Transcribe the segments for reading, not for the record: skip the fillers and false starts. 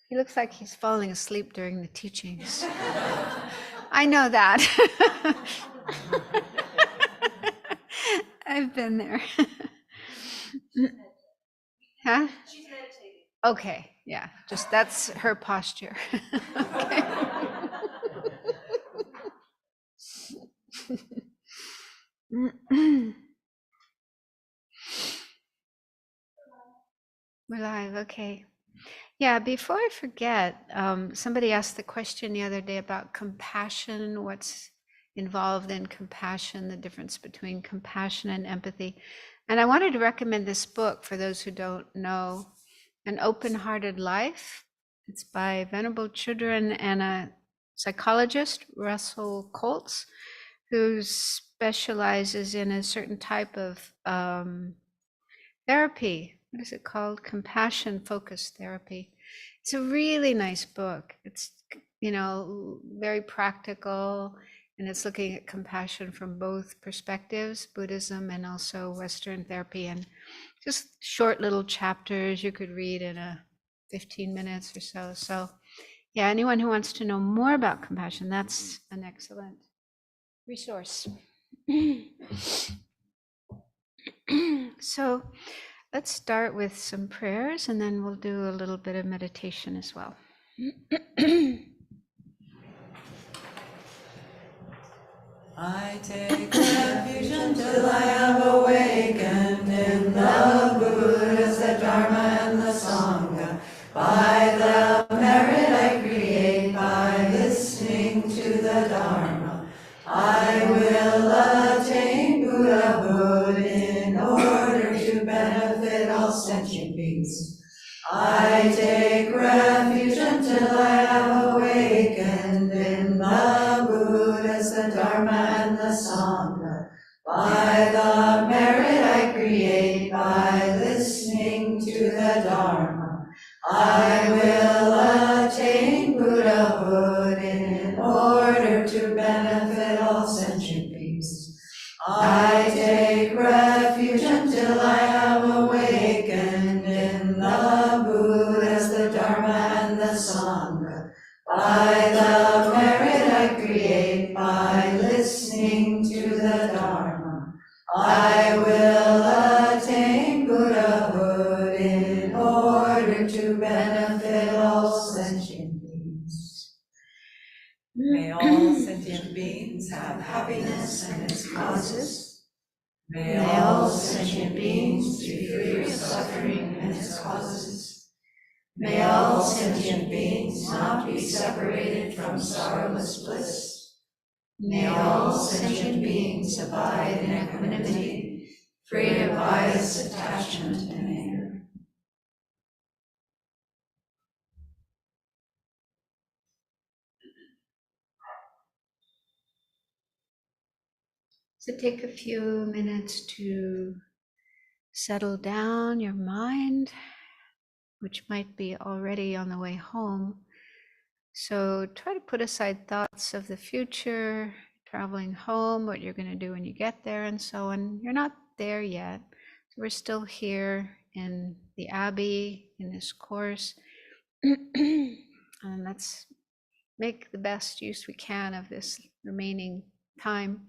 He looks like he's falling asleep during the teachings. I know that. I've been there. Huh? Okay, yeah, just that's her posture. Okay. We're live, okay. Yeah, before I forget, somebody asked the question the other day about compassion, what's involved in compassion, the difference between compassion and empathy. And I wanted to recommend this book for those who don't know, An Open-Hearted Life. It's by Venerable Children and a psychologist, Russell Colts, who specializes in a certain type of therapy. What is it called? Compassion focused therapy. It's a really nice book. It's, very practical, and it's looking at compassion from both perspectives, Buddhism and also Western therapy, and just short little chapters you could read in 15 minutes or so. So yeah, anyone who wants to know more about compassion, that's an excellent resource. So let's start with some prayers, and then we'll do a little bit of meditation as well. I take refuge until I have awakened in the Buddhas, the Dharma, and the Sangha. By the merit I create by listening to the Dharma, I will attain Buddhahood in order to benefit all sentient beings. I take refuge until I have awakened in the Buddhas, the Dharma, and the Sangha. By the merit I create by listening to the Dharma, I will attain Buddhahood in order to benefit all sentient beings. I take refuge until I have awakened in the Buddhas, the Dharma, and the Sangha. By the merit I create by listening to the Dharma, I will attain Buddhahood in order to benefit all sentient beings. May all sentient beings have happiness and its causes. May all sentient beings be free of suffering and its causes. May all sentient beings not be separated from sorrowless bliss. May all sentient beings abide in equanimity, free of bias, attachment, and anger. So take a few minutes to settle down your mind, which might be already on the way home. So try to put aside thoughts of the future, traveling home, what you're going to do when you get there, and so on. You're not there yet. So we're still here in the Abbey, in this course. And let's make the best use we can of this remaining time.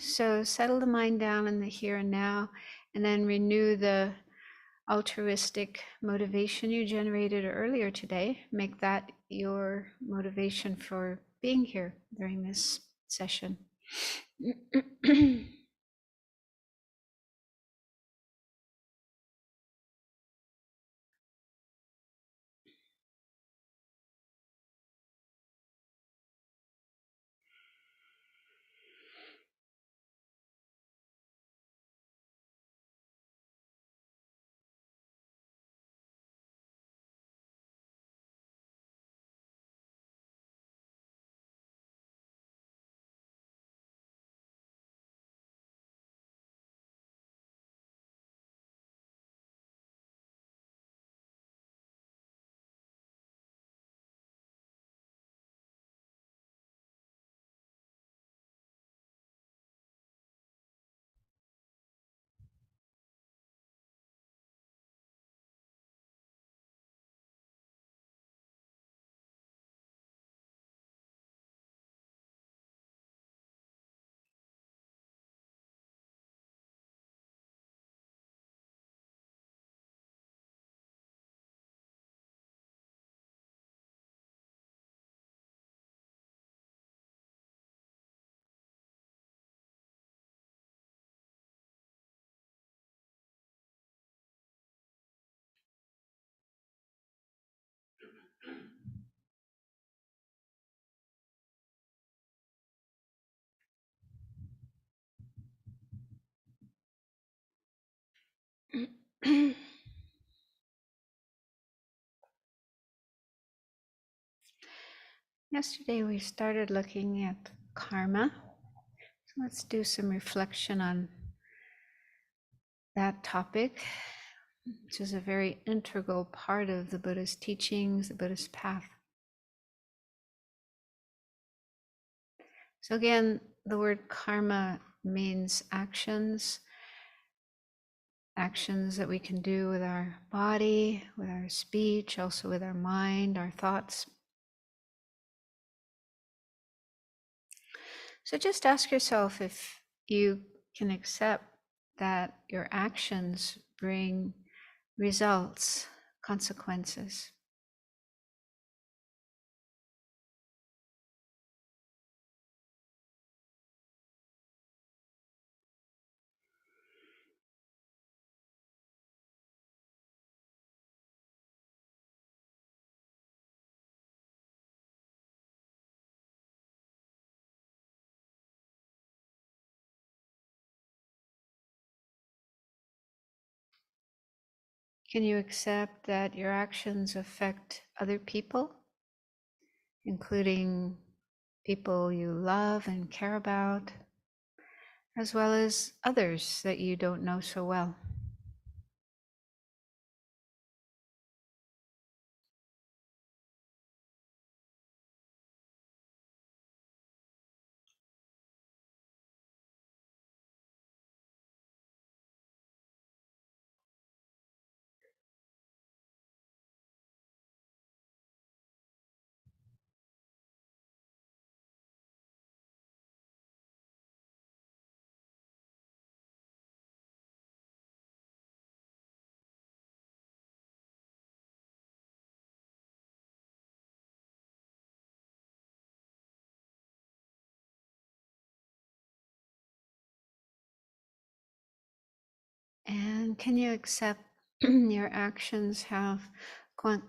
So settle the mind down in the here and now, and then renew the altruistic motivation you generated earlier today. Make that your motivation for being here during this session. Yesterday we started looking at karma. So let's do some reflection on that topic, which is a very integral part of the Buddhist teachings, the Buddhist path. So again, the word karma means actions, actions that we can do with our body, with our speech, also with our mind, our thoughts. So just ask yourself if you can accept that your actions bring results, consequences. Can you accept that your actions affect other people, including people you love and care about, as well as others that you don't know so well? And can you accept your actions have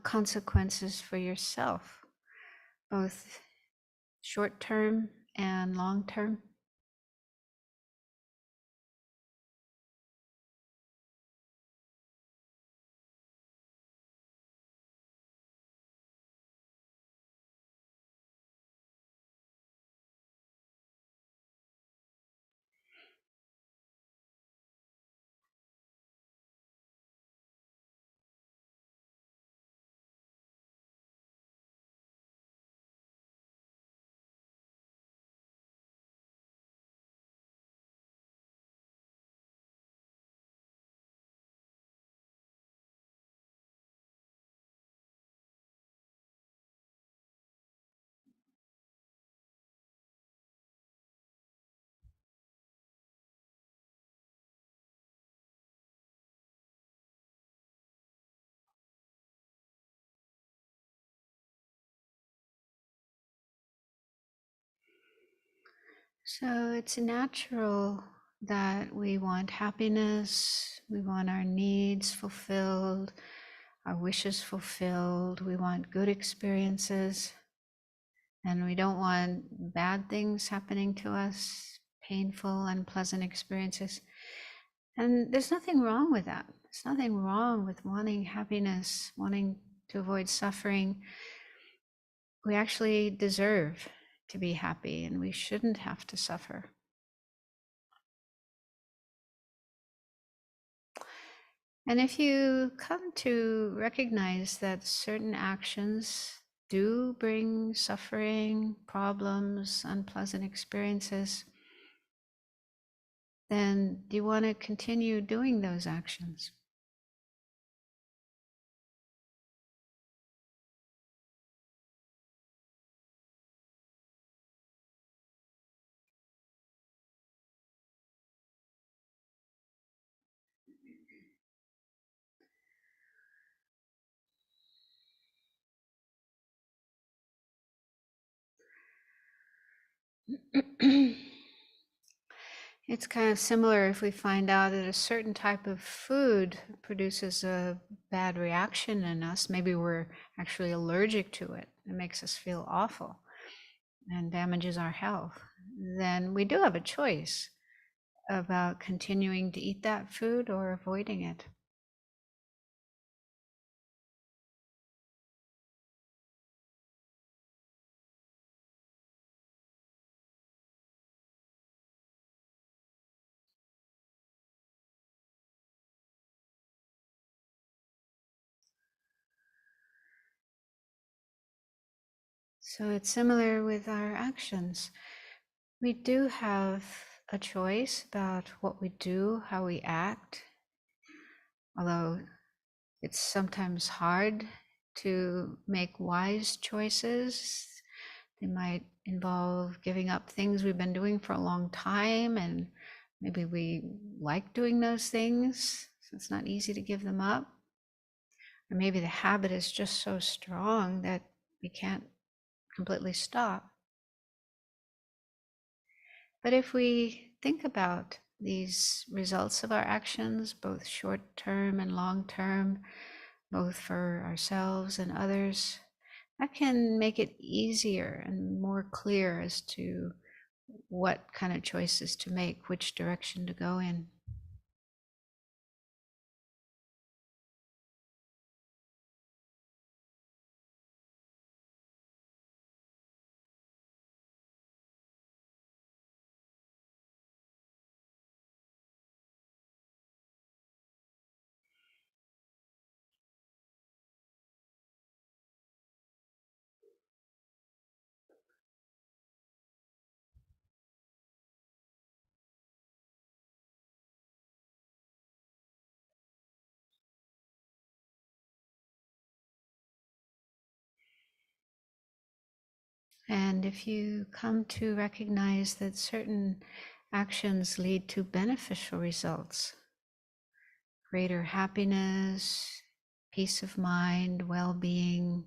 consequences for yourself, both short term and long term? So it's natural that we want happiness, we want our needs fulfilled, our wishes fulfilled, we want good experiences, and we don't want bad things happening to us, painful, unpleasant experiences. And there's nothing wrong with that. There's nothing wrong with wanting happiness, wanting to avoid suffering. We actually deserve to be happy, and we shouldn't have to suffer. And if you come to recognize that certain actions do bring suffering, problems, unpleasant experiences, then do you want to continue doing those actions? It's kind of similar if we find out that a certain type of food produces a bad reaction in us. Maybe we're actually allergic to it. It makes us feel awful and damages our health. Then we do have a choice about continuing to eat that food or avoiding it. So it's similar with our actions. We do have a choice about what we do, how we act, although it's sometimes hard to make wise choices. They might involve giving up things we've been doing for a long time, and maybe we like doing those things, so it's not easy to give them up. Or maybe the habit is just so strong that we can't completely stop. But if we think about these results of our actions, both short term and long term, both for ourselves and others, that can make it easier and more clear as to what kind of choices to make, which direction to go in. And if you come to recognize that certain actions lead to beneficial results, greater happiness, peace of mind, well-being,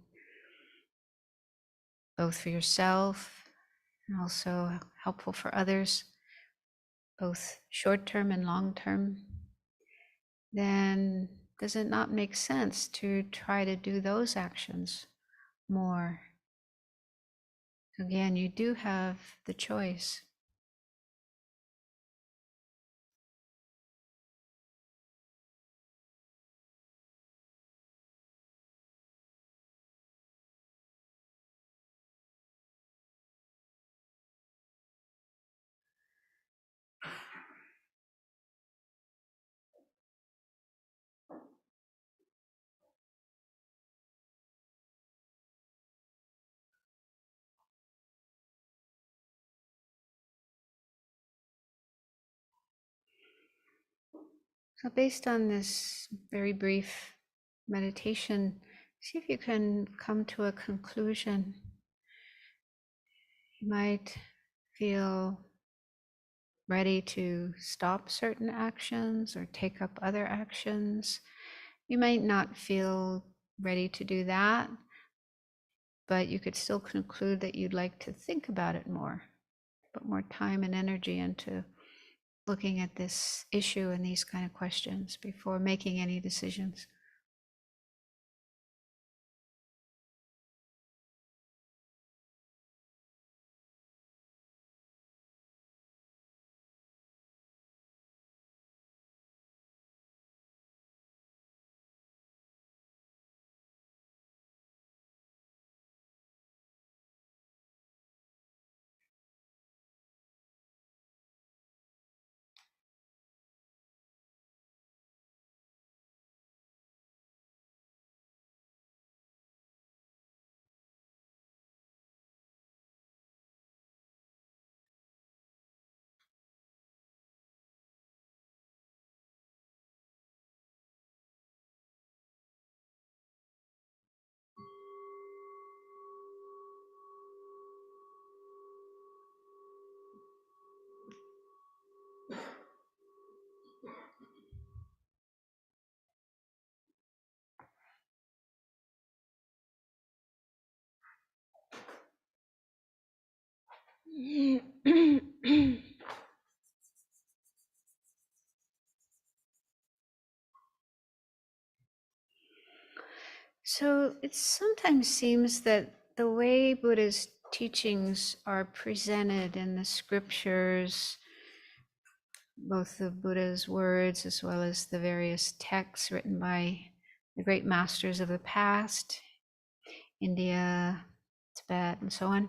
both for yourself and also helpful for others, both short-term and long-term, then does it not make sense to try to do those actions more? Again, you do have the choice. So based on this very brief meditation, see if you can come to a conclusion. You might feel ready to stop certain actions or take up other actions. You might not feel ready to do that, but you could still conclude that you'd like to think about it more, put more time and energy into looking at this issue and these kind of questions before making any decisions. So it sometimes seems that the way Buddha's teachings are presented in the scriptures, both the Buddha's words as well as the various texts written by the great masters of the past, India, Tibet, and so on.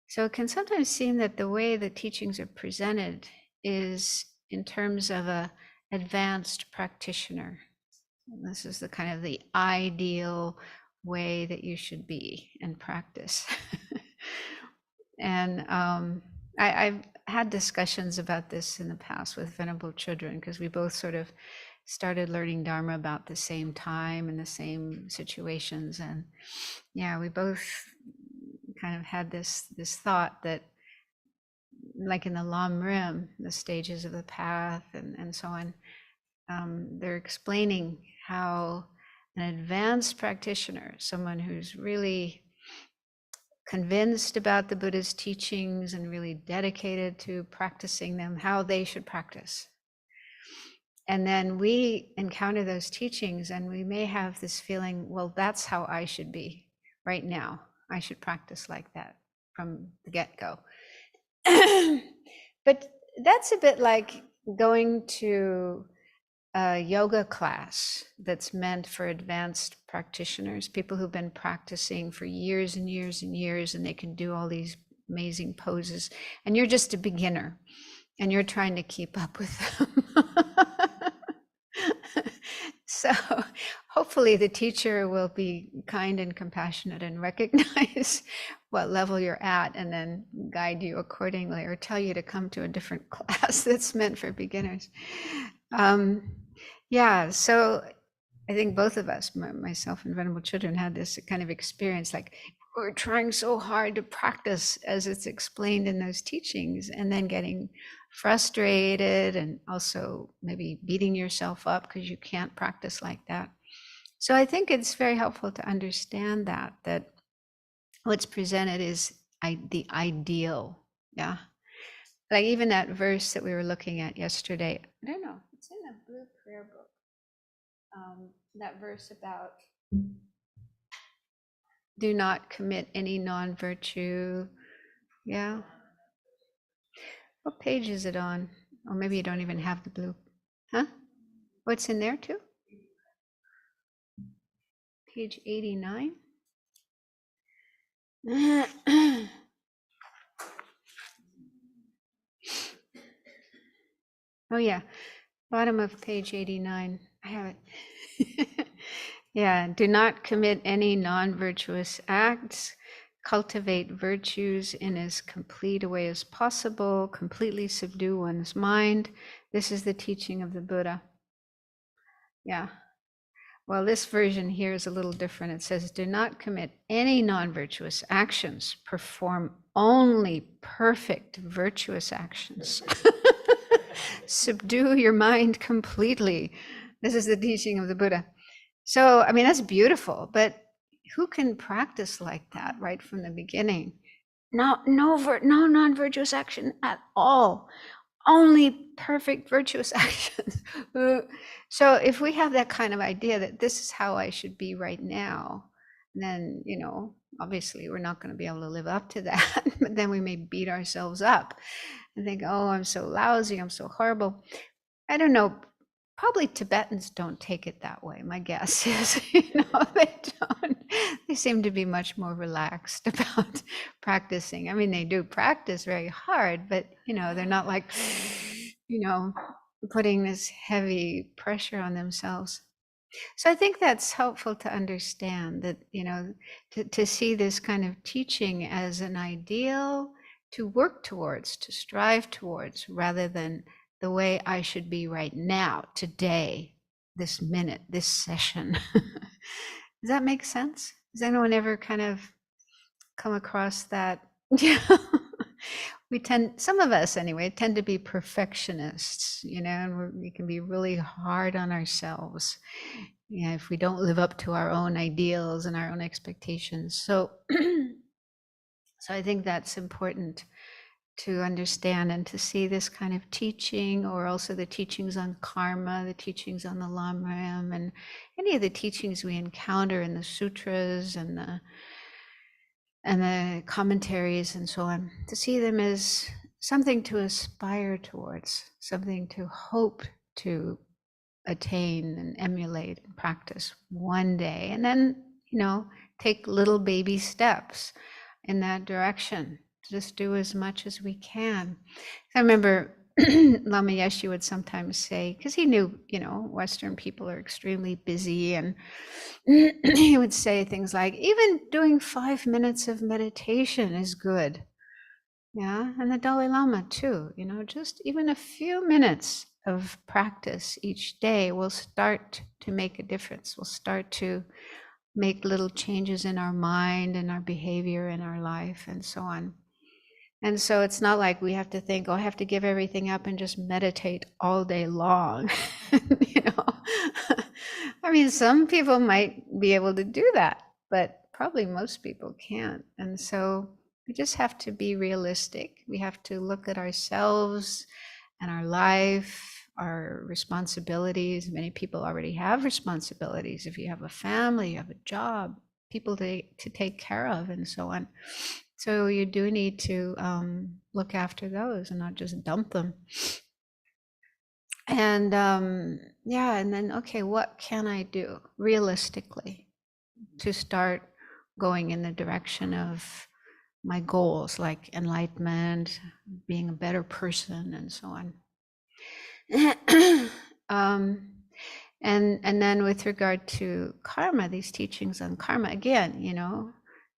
So it can sometimes seem that the way the teachings are presented is in terms of a advanced practitioner. This is the kind of the ideal way that you should be and practice. And I've had discussions about this in the past with Venerable Children, because we both sort of started learning Dharma about the same time in the same situations. And yeah, we both kind of had this thought that, like in the Lam Rim, the stages of the path and so on, they're explaining how an advanced practitioner, someone who's really convinced about the Buddha's teachings and really dedicated to practicing them, how they should practice. And then we encounter those teachings and we may have this feeling, well, that's how I should be right now. I should practice like that from the get-go. But that's a bit like going to a yoga class that's meant for advanced practitioners, people who've been practicing for years and years and years, and they can do all these amazing poses, and you're just a beginner and you're trying to keep up with them. So hopefully the teacher will be kind and compassionate and recognize what level you're at and then guide you accordingly, or tell you to come to a different class that's meant for beginners. Yeah, so I think both of us, myself and Venerable Children, had this kind of experience, like we're trying so hard to practice as it's explained in those teachings, and then getting frustrated and also maybe beating yourself up because you can't practice like that. So I think it's very helpful to understand that what's presented is the ideal. Yeah. Like even that verse that we were looking at yesterday, I don't know, it's in the Blue Prayer Book. That verse about do not commit any non-virtue. Yeah. What page is it on? Or maybe you don't even have the blue. Huh? What's in there too? Page 89. Oh yeah, bottom of page 89. I have it. Yeah, do not commit any non-virtuous acts. Cultivate virtues in as complete a way as possible. Completely subdue one's mind. This is the teaching of the Buddha. Yeah. Well, this version here is a little different. It says, do not commit any non-virtuous actions. Perform only perfect virtuous actions. Subdue your mind completely. This is the teaching of the Buddha. So, I mean, that's beautiful, but who can practice like that right from the beginning? No non-virtuous action at all. Only perfect virtuous actions. So if we have that kind of idea that this is how I should be right now, then, obviously we're not going to be able to live up to that. But then we may beat ourselves up and think, oh, I'm so lousy, I'm so horrible. I don't know. Probably Tibetans don't take it that way. My guess is, they don't. They seem to be much more relaxed about practicing. I mean, they do practice very hard, but, they're not like, putting this heavy pressure on themselves. So I think that's helpful to understand that, to see this kind of teaching as an ideal to work towards, to strive towards, rather than the way I should be right now, today, this minute, this session. Does that make sense? Does anyone ever kind of come across that? Some of us anyway, tend to be perfectionists, and we can be really hard on ourselves, if we don't live up to our own ideals and our own expectations. So I think that's important to understand and to see this kind of teaching, or also the teachings on karma, the teachings on the Lam Rim, and any of the teachings we encounter in the sutras and the commentaries and so on, to see them as something to aspire towards, something to hope to attain and emulate and practice one day, and then, take little baby steps in that direction. Just do as much as we can. I remember Lama Yeshe would sometimes say, because he knew, Western people are extremely busy, and he would say things like, even doing 5 minutes of meditation is good. Yeah, and the Dalai Lama too, just even a few minutes of practice each day will start to make a difference. We'll start to make little changes in our mind and our behavior in our life and so on. And so it's not like we have to think, oh, I have to give everything up and just meditate all day long. I mean, some people might be able to do that, but probably most people can't. And so we just have to be realistic. We have to look at ourselves and our life, our responsibilities. Many people already have responsibilities. If you have a family, you have a job, people to take care of, and so on. So you do need to look after those and not just dump them. And and then, okay, what can I do realistically to start going in the direction of my goals, like enlightenment, being a better person, and so on. And then with regard to karma, these teachings on karma, again,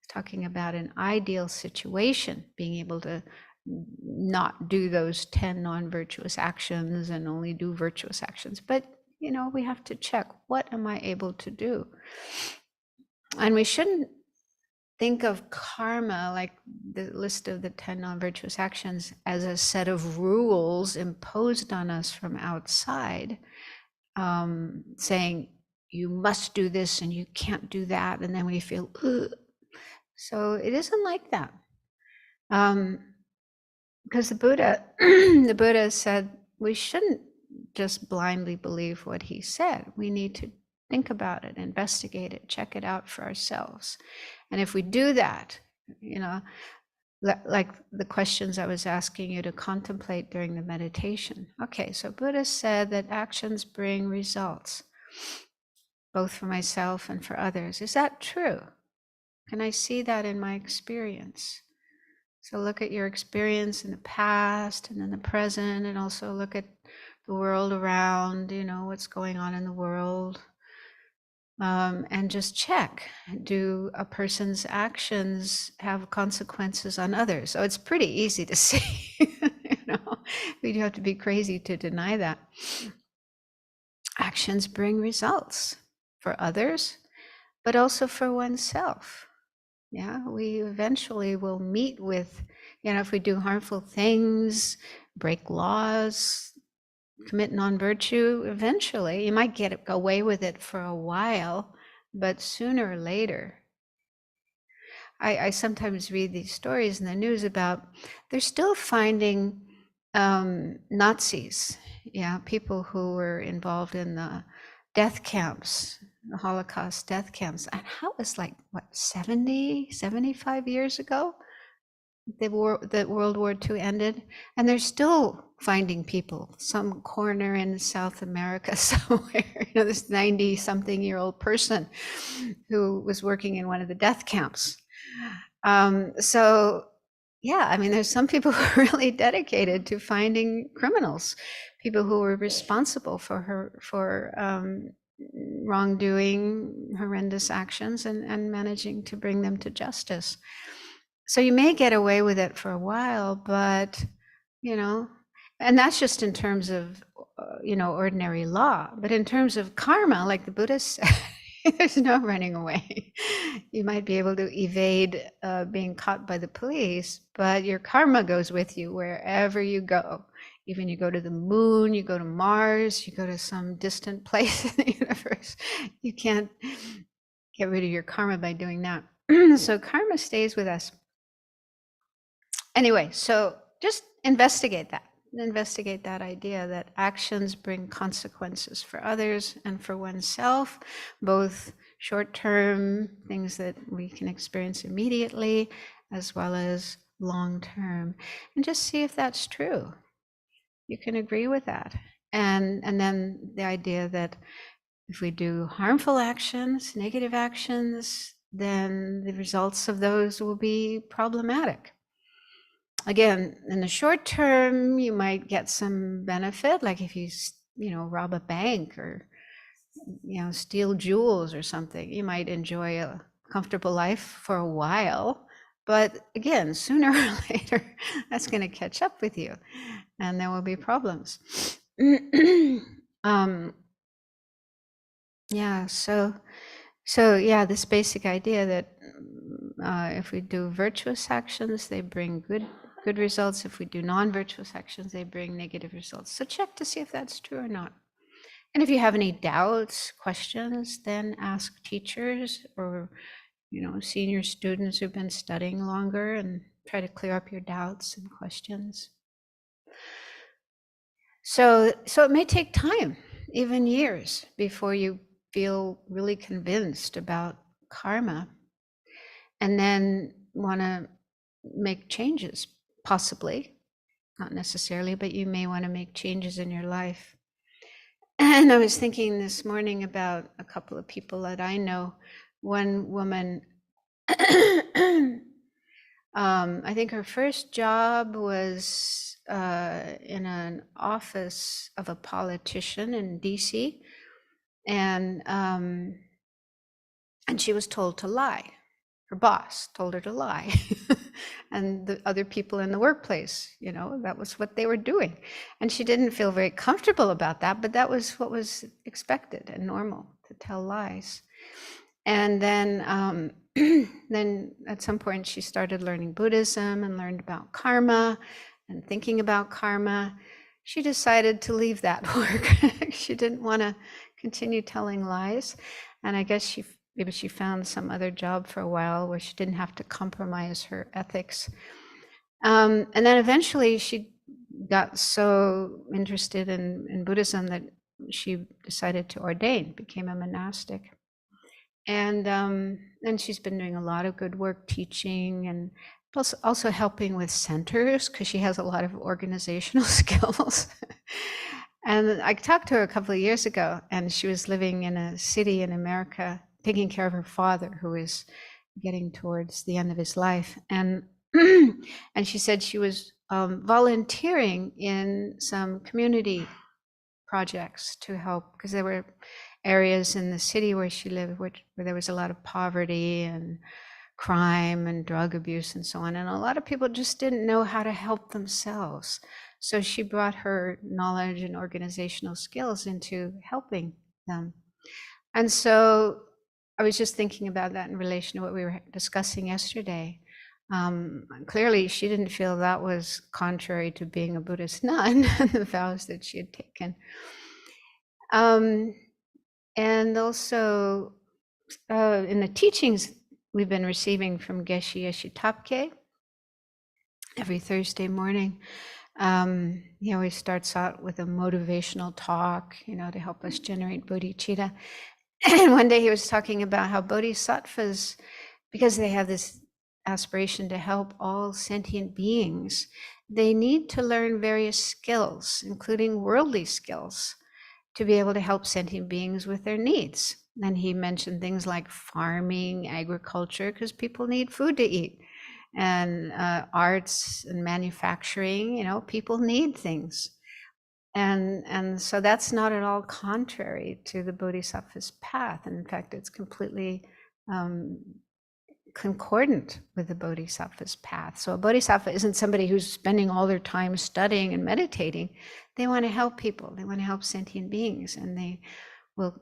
talking about an ideal situation, being able to not do those 10 non-virtuous actions and only do virtuous actions. But, we have to check, what am I able to do? And we shouldn't think of karma, like the list of the 10 non-virtuous actions, as a set of rules imposed on us from outside, saying, you must do this and you can't do that. And then we feel, ugh. So it isn't like that. Because the Buddha said we shouldn't just blindly believe what he said. We need to think about it, investigate it, check it out for ourselves. And if we do that, like the questions I was asking you to contemplate during the meditation. Okay, so Buddha said that actions bring results, both for myself and for others. Is that true? Can I see that in my experience? So look at your experience in the past and in the present, and also look at the world around, what's going on in the world. And just check, do a person's actions have consequences on others? So it's pretty easy to see, we do have to be crazy to deny that. Actions bring results for others, but also for oneself. Yeah, we eventually will meet with, if we do harmful things, break laws, commit non-virtue, eventually, you might get away with it for a while, but sooner or later, I sometimes read these stories in the news about, they're still finding Nazis, people who were involved in the death camps, the Holocaust death camps. And that was like, 75 years ago? That World War II ended, and they're still finding people, some corner in South America somewhere, this 90-something-year-old person who was working in one of the death camps. So yeah, I mean, there's some people who are really dedicated to finding criminals, people who were responsible for wrongdoing, horrendous actions, and managing to bring them to justice. So you may get away with it for a while, but, and that's just in terms of, ordinary law. But in terms of karma, like the Buddha said, there's no running away. You might be able to evade being caught by the police, but your karma goes with you wherever you go. Even you go to the moon, you go to Mars, you go to some distant place in the universe. You can't get rid of your karma by doing that. So karma stays with us. Anyway, so just investigate that idea that actions bring consequences for others and for oneself, both short-term things that we can experience immediately, as well as long-term. And just see if that's true. You can agree with that. And then the idea that if we do harmful actions, negative actions, then the results of those will be problematic. again, in the short term, you might get some benefit, like if you, rob a bank or, steal jewels or something. You might enjoy a comfortable life for a while. But again, sooner or later, that's going to catch up with you and there will be problems. Yeah, so yeah, this basic idea that if we do virtuous actions, they bring good results. If we do non-virtuous actions, they bring negative results. So check to see if that's true or not. And if you have any doubts, questions, then ask teachers or senior students who've been studying longer and try to clear up your doubts and questions. So it may take time, even years, before you feel really convinced about karma and then want to make changes, possibly, not necessarily, but you may want to make changes in your life. And I was thinking this morning about a couple of people that I know. One woman, I think her first job was in an office of a politician in DC, and she was told to lie. Her boss told her to lie, and the other people in the workplace, that was what they were doing, and she didn't feel very comfortable about that. But that was what was expected and normal, to tell lies. And then then at some point she started learning Buddhism and learned about karma and thinking about karma. She decided to leave that work. She didn't want to continue telling lies. And I guess maybe she found some other job for a while where she didn't have to compromise her ethics. And then eventually she got so interested in Buddhism that she decided to ordain, became a monastic. And she's been doing a lot of good work teaching and also helping with centers because she has a lot of organizational skills. And I talked to her a couple of years ago, and she was living in a city in America, taking care of her father, who is getting towards the end of his life. And and she said she was volunteering in some community projects to help, because there were areas in the city where she lived where there was a lot of poverty and crime and drug abuse and so on. And a lot of people just didn't know how to help themselves. So she brought her knowledge and organizational skills into helping them. And so I was just thinking about that in relation to what we were discussing yesterday. Clearly, she didn't feel that was contrary to being a Buddhist nun and the vows that she had taken. And also in the teachings we've been receiving from Geshe Yeshe Tapke every Thursday morning, he always starts out with a motivational talk, to help us generate bodhicitta. And one day he was talking about how bodhisattvas, because they have this aspiration to help all sentient beings, they need to learn various skills, including worldly skills, to be able to help sentient beings with their needs. And he mentioned things like farming, agriculture, because people need food to eat, and arts and manufacturing, people need things. And so that's not at all contrary to the Bodhisattva's path. And in fact, it's completely concordant with the Bodhisattva's path. So a Bodhisattva isn't somebody who's spending all their time studying and meditating. They want to help people. They want to help sentient beings. And they will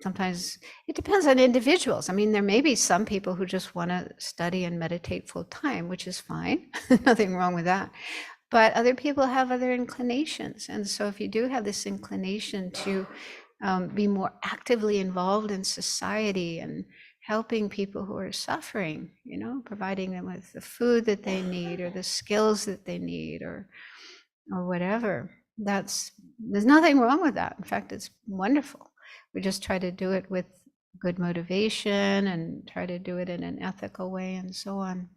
sometimes, it depends on individuals. I mean, there may be some people who just want to study and meditate full time, which is fine. Nothing wrong with that. But other people have other inclinations. And so if you do have this inclination to be more actively involved in society and helping people who are suffering, providing them with the food that they need or the skills that they need or whatever, there's nothing wrong with that. In fact, it's wonderful. We just try to do it with good motivation and try to do it in an ethical way and so on.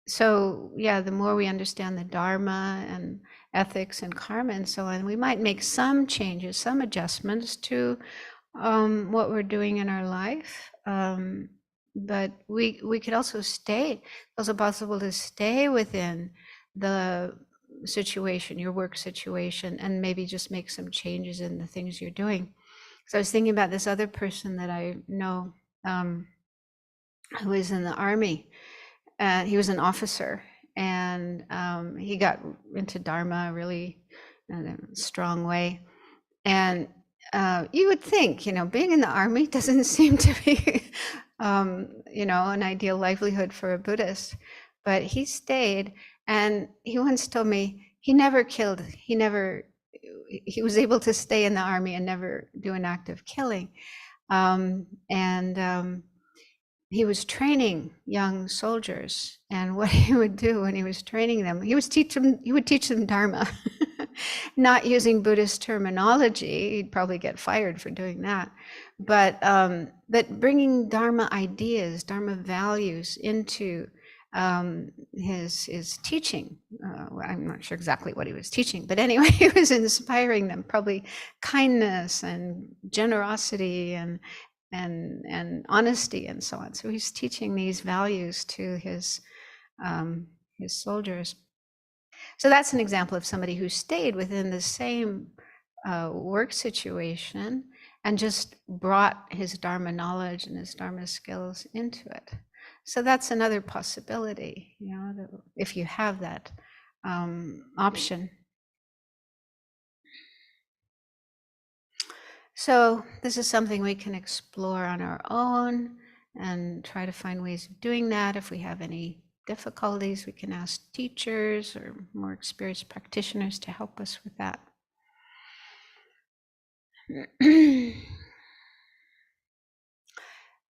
So yeah, the more we understand the Dharma and ethics and karma and so on, we might make some changes, some adjustments to what we're doing in our life. but we could also stay. It's also possible to stay within the situation, your work situation, and maybe just make some changes in the things you're doing. So I was thinking about this other person that I know, who was in the army, and he was an officer, and he got into Dharma really in a strong way. And you would think, being in the army doesn't seem to be, an ideal livelihood for a Buddhist, but he stayed, and he once told me he never killed, he was able to stay in the army and never do an act of killing. And he was training young soldiers, and what he would do when he was training them, he would teach them Dharma, not using Buddhist terminology. He'd probably get fired for doing that, but bringing Dharma ideas, Dharma values into his teaching. I'm not sure exactly what he was teaching, but anyway, he was inspiring them, probably kindness and generosity and honesty and so on. So he's teaching these values to his soldiers. So that's an example of somebody who stayed within the same work situation and just brought his Dharma knowledge and his Dharma skills into it. So that's another possibility, if you have that option. So this is something we can explore on our own and try to find ways of doing that. If we have any difficulties, we can ask teachers or more experienced practitioners to help us with that.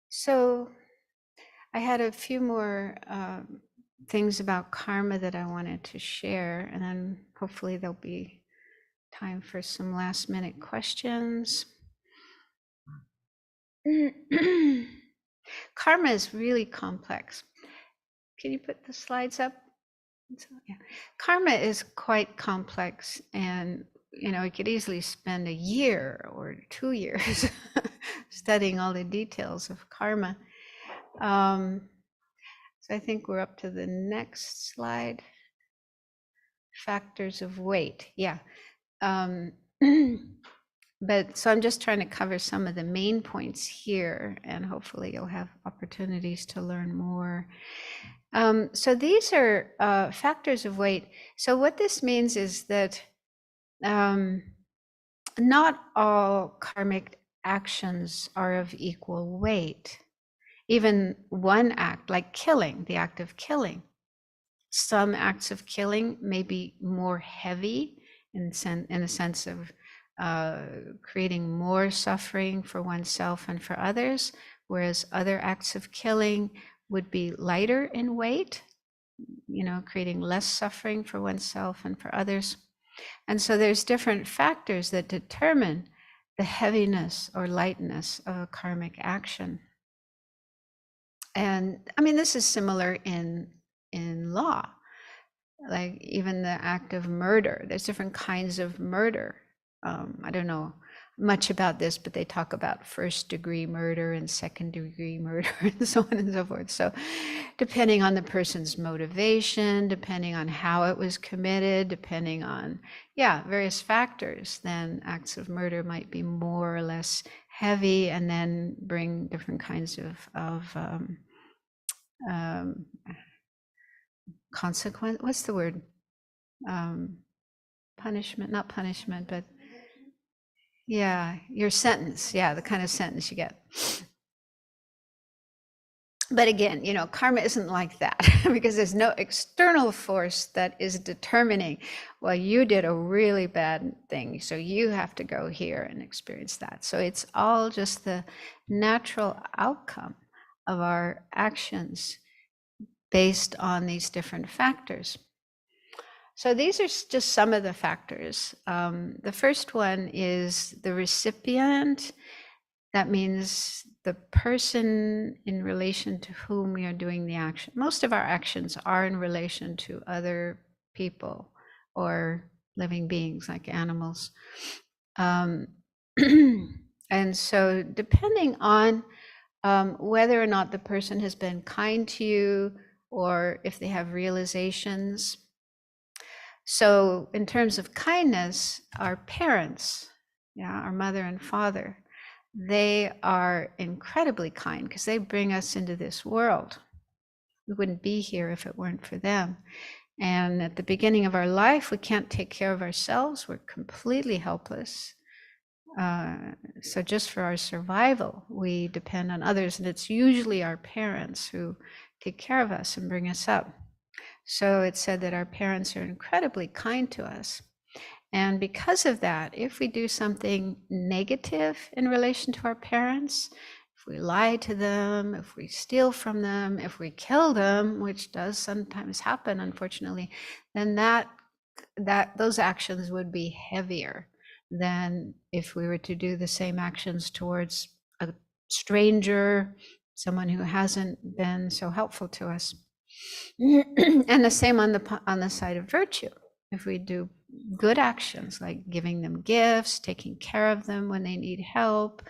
So I had a few more things about karma that I wanted to share, and then hopefully there'll be time for some last minute questions. Karma is really complex. Can you put the slides up? Yeah. Karma is quite complex, and we could easily spend a year or 2 years studying all the details of karma. So I think we're up to the next slide. Factors of weight. Yeah. But so I'm just trying to cover some of the main points here, and hopefully you'll have opportunities to learn more. So these are factors of weight. So what this means is that not all karmic actions are of equal weight. Even one act, like killing, the act of killing. Some acts of killing may be more heavy in a sense of creating more suffering for oneself and for others, whereas other acts of killing would be lighter in weight, creating less suffering for oneself and for others. And so there's different factors that determine the heaviness or lightness of a karmic action. And I mean, this is similar in law, like even the act of murder. There's different kinds of murder. I don't know much about this, but they talk about first-degree murder and second-degree murder and so on and so forth. So depending on the person's motivation, depending on how it was committed, depending on, various factors, then acts of murder might be more or less heavy and then bring different kinds of consequence. What's the word? Punishment, not punishment, but your sentence. The kind of sentence you get. But again, karma isn't like that because there's no external force that is determining, well, you did a really bad thing, so you have to go here and experience that. So it's all just the natural outcome of our actions based on these different factors. So these are just some of the factors. The first one is the recipient. That means the person in relation to whom we are doing the action. Most of our actions are in relation to other people or living beings like animals. And so depending on whether or not the person has been kind to you or if they have realizations. So in terms of kindness, our parents, our mother and father, they are incredibly kind because they bring us into this world. We wouldn't be here if it weren't for them. And at the beginning of our life, we can't take care of ourselves. We're completely helpless. So just for our survival, we depend on others. And it's usually our parents who take care of us and bring us up. So it's said that our parents are incredibly kind to us. And because of that, if we do something negative in relation to our parents, if we lie to them, if we steal from them, if we kill them, which does sometimes happen, unfortunately, then those actions would be heavier than if we were to do the same actions towards a stranger, someone who hasn't been so helpful to us. And the same on the side of virtue. If we do good actions like giving them gifts, taking care of them when they need help,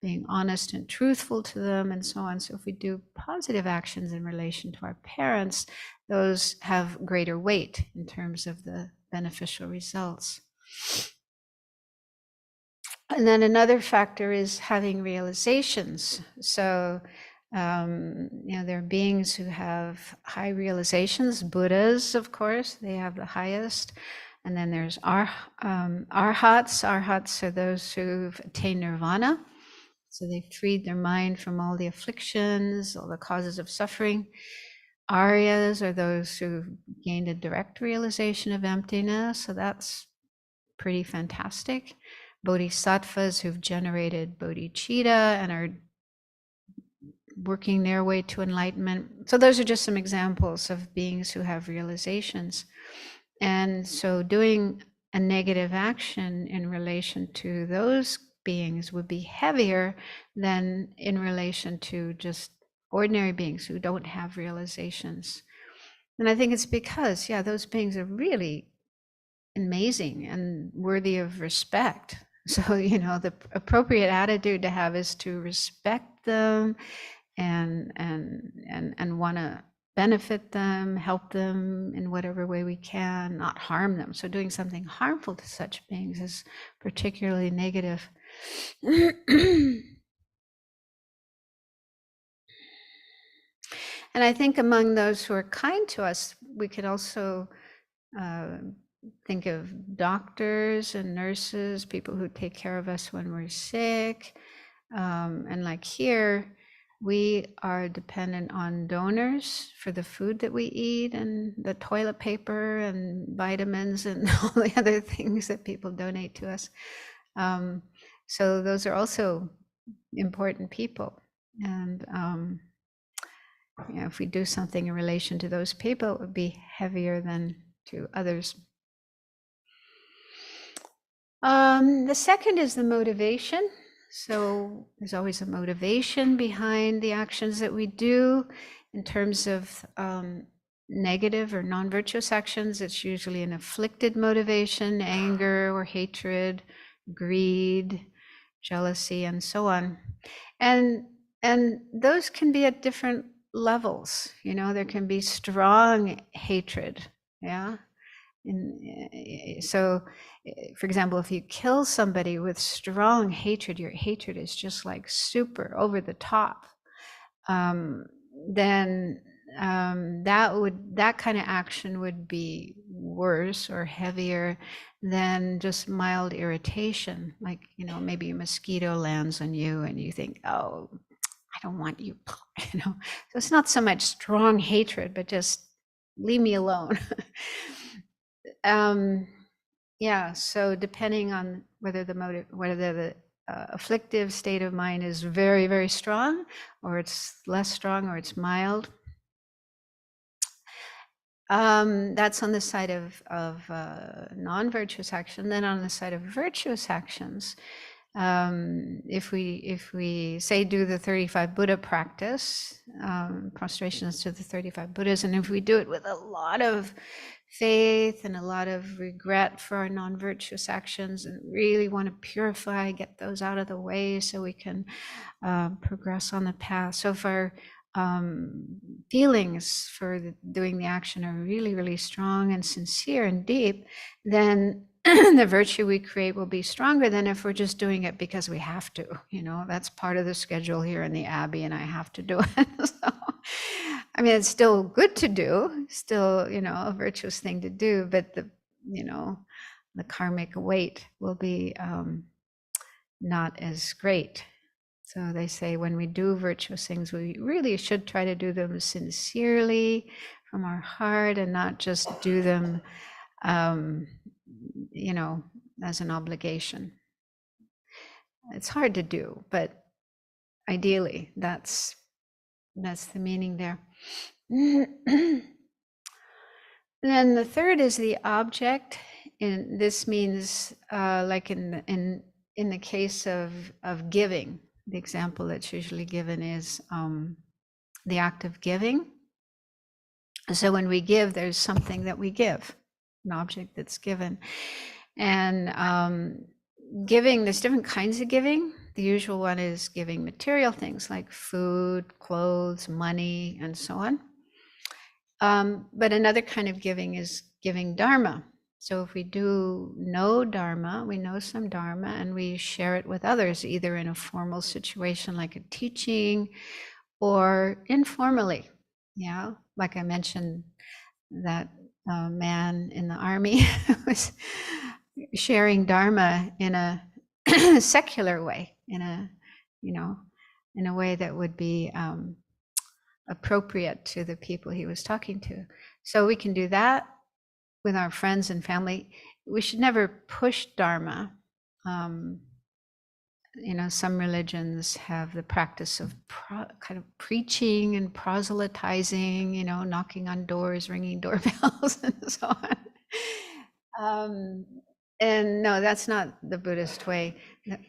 being honest and truthful to them, and so on. So if we do positive actions in relation to our parents, those have greater weight in terms of the beneficial results. And then another factor is having realizations. So there are beings who have high realizations. Buddhas, of course, they have the highest. And then there's arhats. Arhats are those who've attained nirvana. So they've freed their mind from all the afflictions, all the causes of suffering. Aryas are those who've gained a direct realization of emptiness. So that's pretty fantastic. Bodhisattvas who've generated bodhicitta and are working their way to enlightenment. So those are just some examples of beings who have realizations. And so doing a negative action in relation to those beings would be heavier than in relation to just ordinary beings who don't have realizations. And I think it's because, those beings are really amazing and worthy of respect. So, the appropriate attitude to have is to respect them and want to benefit them, help them in whatever way we can, not harm them. So doing something harmful to such beings is particularly negative. And I think among those who are kind to us, we could also think of doctors and nurses, people who take care of us when we're sick. And like here, we are dependent on donors for the food that we eat and the toilet paper and vitamins and all the other things that people donate to us. So those are also important people. And if we do something in relation to those people, it would be heavier than to others. The second is the motivation. So there's always a motivation behind the actions that we do. In terms of negative or non-virtuous actions, it's usually an afflicted motivation, anger or hatred, greed, jealousy, and so on. And those can be at different levels. There can be strong hatred, so, for example, if you kill somebody with strong hatred, your hatred is just like super over the top, then that kind of action would be worse or heavier than just mild irritation. Like, maybe a mosquito lands on you and you think, oh, I don't want you, So it's not so much strong hatred, but just leave me alone. So depending on whether the afflictive state of mind is very, very strong, or it's less strong, or it's mild. That's on the side of non-virtuous action. Then on the side of virtuous actions, if we say do the 35 Buddha practice, prostrations to the 35 Buddhas, and if we do it with a lot of faith and a lot of regret for our non-virtuous actions, and really want to purify, get those out of the way so we can progress on the path. So if our feelings for doing the action are really, really strong and sincere and deep, then the virtue we create will be stronger than if we're just doing it because we have to. That's part of the schedule here in the Abbey, and I have to do it. So, I mean, it's still good to do, still, a virtuous thing to do, but the karmic weight will be not as great. So they say when we do virtuous things, we really should try to do them sincerely from our heart and not just do them, as an obligation. It's hard to do, but ideally, that's the meaning there. Then the third is the object, and this means like in the case of giving. The example that's usually given is the act of giving. So when we give, there's something that we give, an object that's given. And giving, there's different kinds of giving. The usual one is giving material things like food, clothes, money, and so on. But another kind of giving is giving Dharma. So if we do know Dharma, we know some Dharma, and we share it with others, either in a formal situation like a teaching or informally. Yeah, like I mentioned, that man in the army was sharing Dharma in a secular way, in a way that would be appropriate to the people he was talking to. So we can do that with our friends and family. We should never push Dharma. Some religions have the practice of kind of preaching and proselytizing, knocking on doors, ringing doorbells, and so on. And no, that's not the Buddhist way.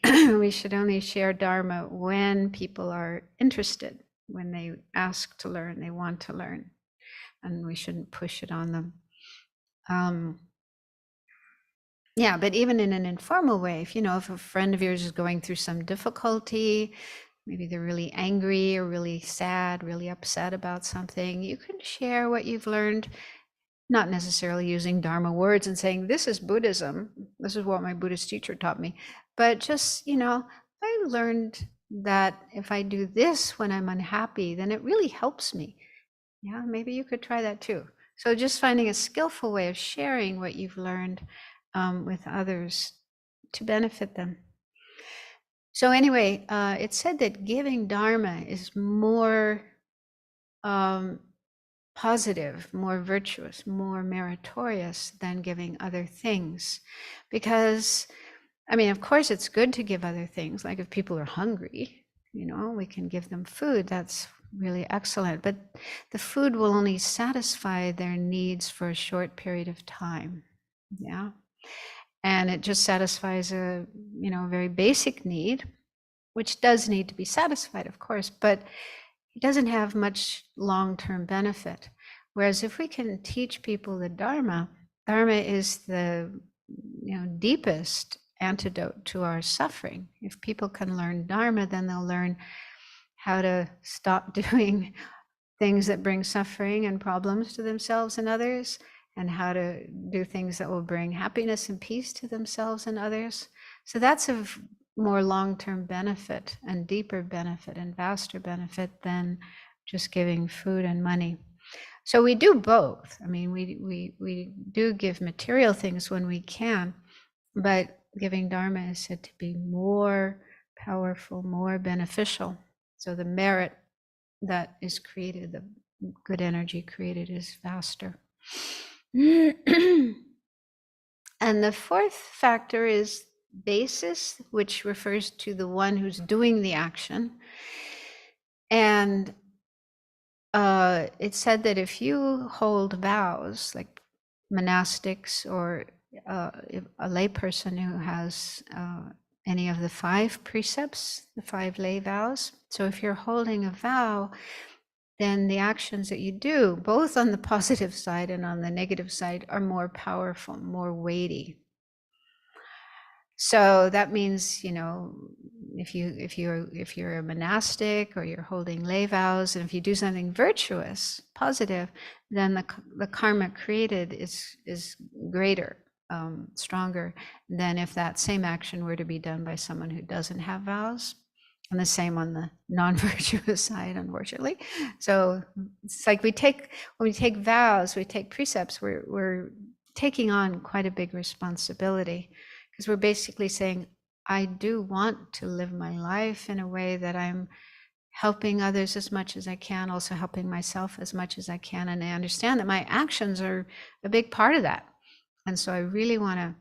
We should only share Dharma when people are interested, when they ask to learn, they want to learn, and we shouldn't push it on them. Yeah, but even in an informal way, if a friend of yours is going through some difficulty, maybe they're really angry or really sad, really upset about something, you can share what you've learned, not necessarily using Dharma words and saying, this is Buddhism, this is what my Buddhist teacher taught me, but just, I learned that if I do this when I'm unhappy, then it really helps me. Yeah, maybe you could try that too. So just finding a skillful way of sharing what you've learned with others to benefit them. So anyway, it's said that giving Dharma is more positive, more virtuous, more meritorious than giving other things. Because, of course, it's good to give other things. Like if people are hungry, we can give them food. That's really excellent. But the food will only satisfy their needs for a short period of time. Yeah. And it just satisfies a, very basic need, which does need to be satisfied, of course, but it doesn't have much long-term benefit. Whereas if we can teach people the Dharma, Dharma is the, deepest antidote to our suffering. If people can learn Dharma, then they'll learn how to stop doing things that bring suffering and problems to themselves and others, and how to do things that will bring happiness and peace to themselves and others. So that's of more long-term benefit and deeper benefit and vaster benefit than just giving food and money. So we do both. We do give material things when we can, but giving Dharma is said to be more powerful, more beneficial. So the merit that is created, the good energy created, is vaster. And the fourth factor is basis, which refers to the one who's doing the action. And it's said that if you hold vows, like monastics or a layperson who has any of the 5 precepts, the 5 lay vows. So if you're holding a vow, then the actions that you do, both on the positive side and on the negative side, are more powerful, more weighty. So that means, you know, if you're a monastic or you're holding lay vows, and if you do something virtuous, positive, then the karma created is greater, stronger than if that same action were to be done by someone who doesn't have vows. And the same on the non-virtuous side, unfortunately. So it's like when we take vows, we take precepts, we're taking on quite a big responsibility, because we're basically saying, I do want to live my life in a way that I'm helping others as much as I can, also helping myself as much as I can. And I understand that my actions are a big part of that. And so I really want to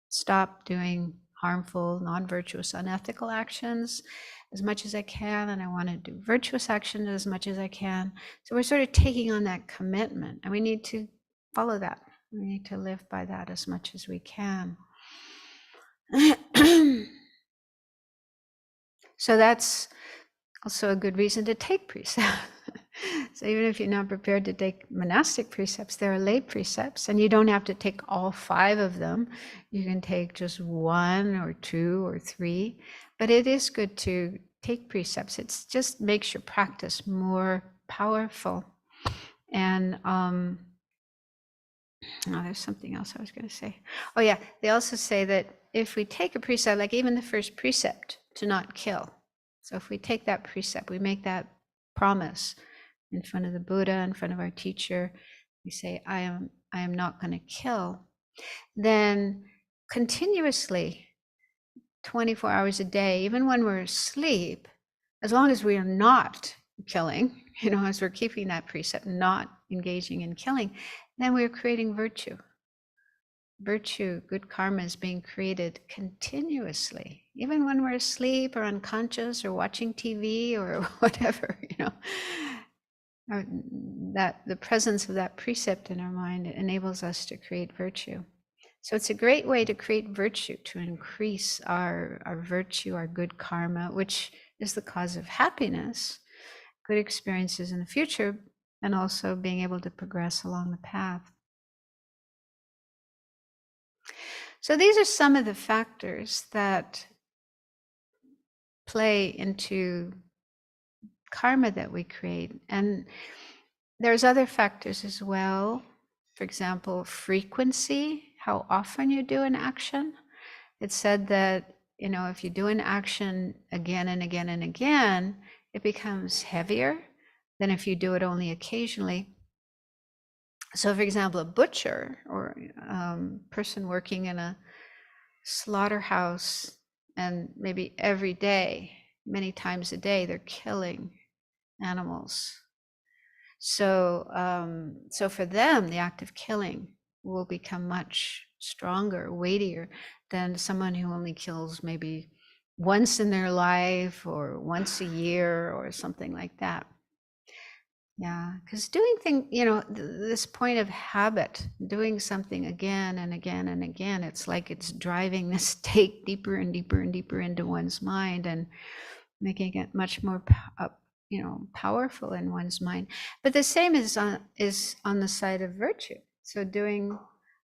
stop doing harmful, non-virtuous, unethical actions as much as I can, and I want to do virtuous action as much as I can. So we're sort of taking on that commitment, and we need to follow that. We need to live by that as much as we can. So that's also a good reason to take precepts. So even if you're not prepared to take monastic precepts, there are lay precepts, and you don't have to take all 5 of them. You can take just 1 or 2 or 3, but it is good to take precepts. It just makes your practice more powerful. And oh, there's something else I was going to say. Oh yeah, they also say that if we take a precept, like even the first precept, to not kill. So if we take that precept, we make that promise in front of the Buddha, in front of our teacher, we say, I am not going to kill, then continuously, 24 hours a day, even when we're asleep, as long as we are not killing, you know, as we're keeping that precept, not engaging in killing, then we're creating virtue. Virtue, good karma, is being created continuously, even when we're asleep or unconscious or watching TV or whatever, you know. That the presence of that precept in our mind enables us to create virtue. So it's a great way to create virtue, to increase our virtue, our good karma, which is the cause of happiness, good experiences in the future, and also being able to progress along the path. So these are some of the factors that play into karma that we create. And there's other factors as well. For example, frequency, how often you do an action. It's said that, you know, if you do an action again and again and again, it becomes heavier than if you do it only occasionally. So for example, a butcher or person working in a slaughterhouse, and maybe every day, many times a day, they're killing animals. So for them, the act of killing will become much stronger, weightier than someone who only kills maybe once in their life or once a year or something like that. Yeah, because doing things, you know, this point of habit, doing something again and again and again, it's like it's driving the stake deeper and deeper and deeper into one's mind and making it much more you know, powerful in one's mind. But the same is on the side of virtue. So doing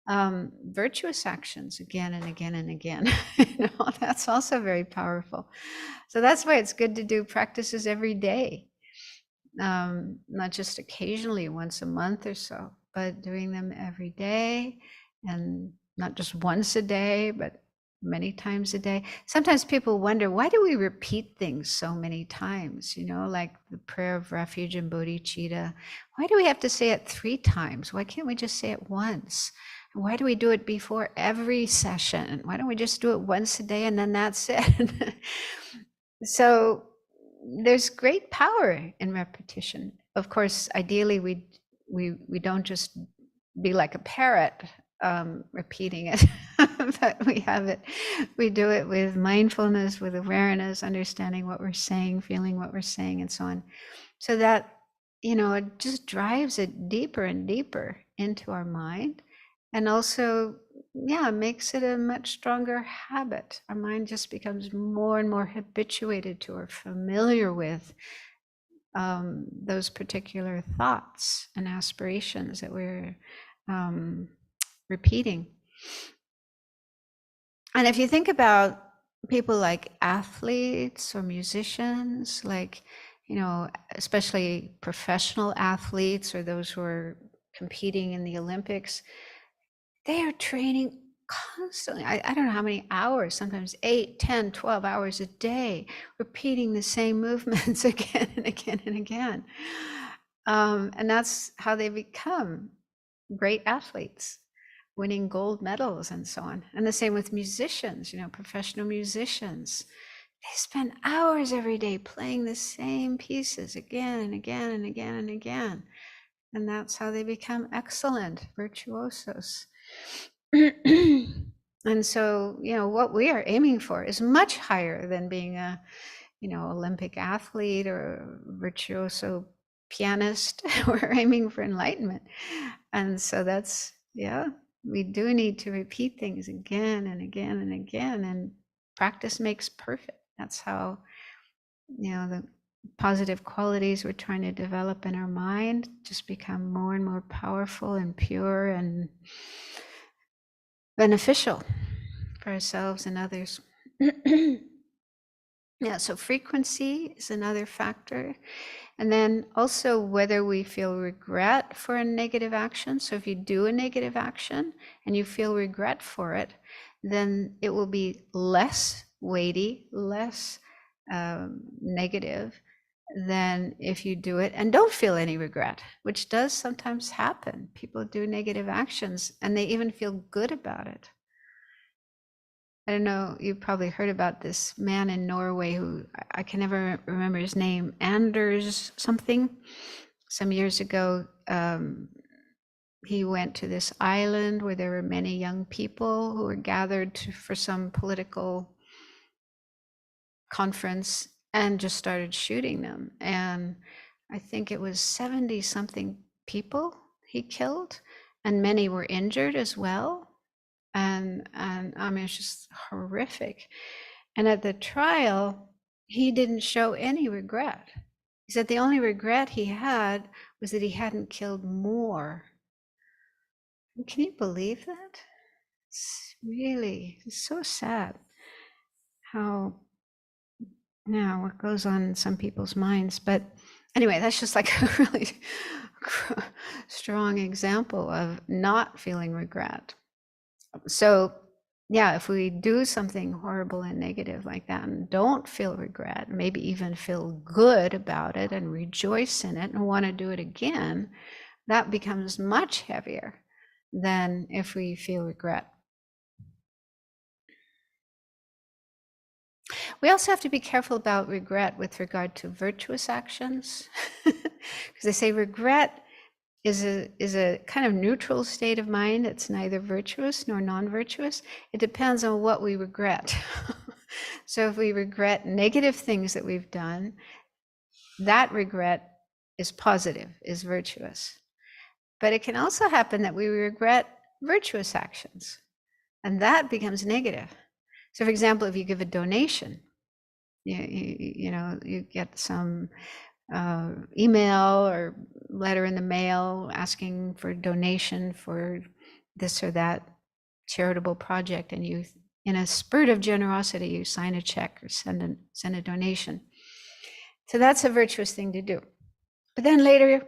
virtuous actions again and again and again, you know, that's also very powerful. So that's why it's good to do practices every day, not just occasionally, once a month or so, but doing them every day, and not just once a day, but many times a day. Sometimes people wonder, why do we repeat things so many times? You know, like the prayer of refuge and bodhicitta. Why do we have to say it 3 times? Why can't we just say it once? Why do we do it before every session? Why don't we just do it once a day and then that's it? So there's great power in repetition. Of course, ideally, we don't just be like a parrot repeating it, but we do it with mindfulness, with awareness, understanding what we're saying, feeling what we're saying, and so on. So that, you know, it just drives it deeper and deeper into our mind, and also, yeah, makes it a much stronger habit. Our mind just becomes more and more habituated to or familiar with those particular thoughts and aspirations that we're repeating. And if you think about people like athletes or musicians, like, you know, especially professional athletes or those who are competing in the Olympics, they are training constantly. I don't know how many hours, sometimes 8, 10, 12 hours a day, repeating the same movements again and again and again. And that's how they become great athletes, winning gold medals and so on. And the same with musicians, you know, professional musicians. They spend hours every day playing the same pieces again and again and again and again. And that's how they become excellent virtuosos. And so, you know, what we are aiming for is much higher than being a, you know, Olympic athlete or virtuoso pianist. We're aiming for enlightenment. And so that's, yeah, we do need to repeat things again and again and again, and practice makes perfect. That's how, you know, the positive qualities we're trying to develop in our mind just become more and more powerful and pure and beneficial for ourselves and others. Yeah, so frequency is another factor. And then also whether we feel regret for a negative action. So if you do a negative action and you feel regret for it, then it will be less weighty, less negative than if you do it and don't feel any regret, which does sometimes happen. People do negative actions and they even feel good about it. I don't know, you've probably heard about this man in Norway who I can never remember his name, Anders something. Some years ago, he went to this island where there were many young people who were gathered for some political conference and just started shooting them. And I think it was 70 something people he killed, and many were injured as well. And I mean, it's just horrific. And at the trial, he didn't show any regret. He said the only regret he had was that he hadn't killed more. Can you believe that? It's really so sad how, now what goes on in some people's minds. But anyway, that's just like a really strong example of not feeling regret. So yeah, if we do something horrible and negative like that and don't feel regret, maybe even feel good about it and rejoice in it and want to do it again, that becomes much heavier than if we feel regret. We also have to be careful about regret with regard to virtuous actions, because they say regret is a kind of neutral state of mind. It's neither virtuous nor non-virtuous. It depends on what we regret. So if we regret negative things that we've done, that regret is positive, is virtuous. But it can also happen that we regret virtuous actions, and that becomes negative. So for example, if you give a donation, you know, you get some email or letter in the mail asking for donation for this or that charitable project, and you, in a spurt of generosity, you sign a check or send a donation. So that's a virtuous thing to do. But then later,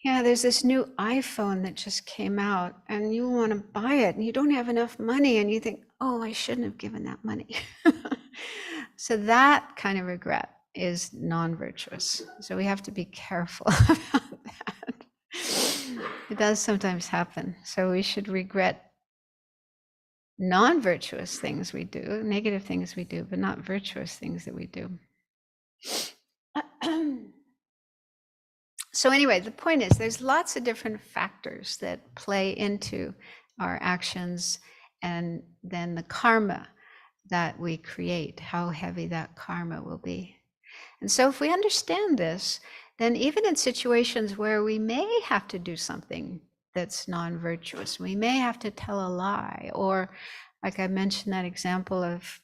yeah, there's this new iPhone that just came out and you want to buy it and you don't have enough money and you think, oh, I shouldn't have given that money. So that kind of regret is non-virtuous. So we have to be careful about that. It does sometimes happen. So we should regret non-virtuous things we do, negative things we do, but not virtuous things that we do. So anyway, the point is there's lots of different factors that play into our actions, and then the karma that we create, how heavy that karma will be. And so if we understand this, then even in situations where we may have to do something that's non-virtuous, we may have to tell a lie, or like I mentioned that example of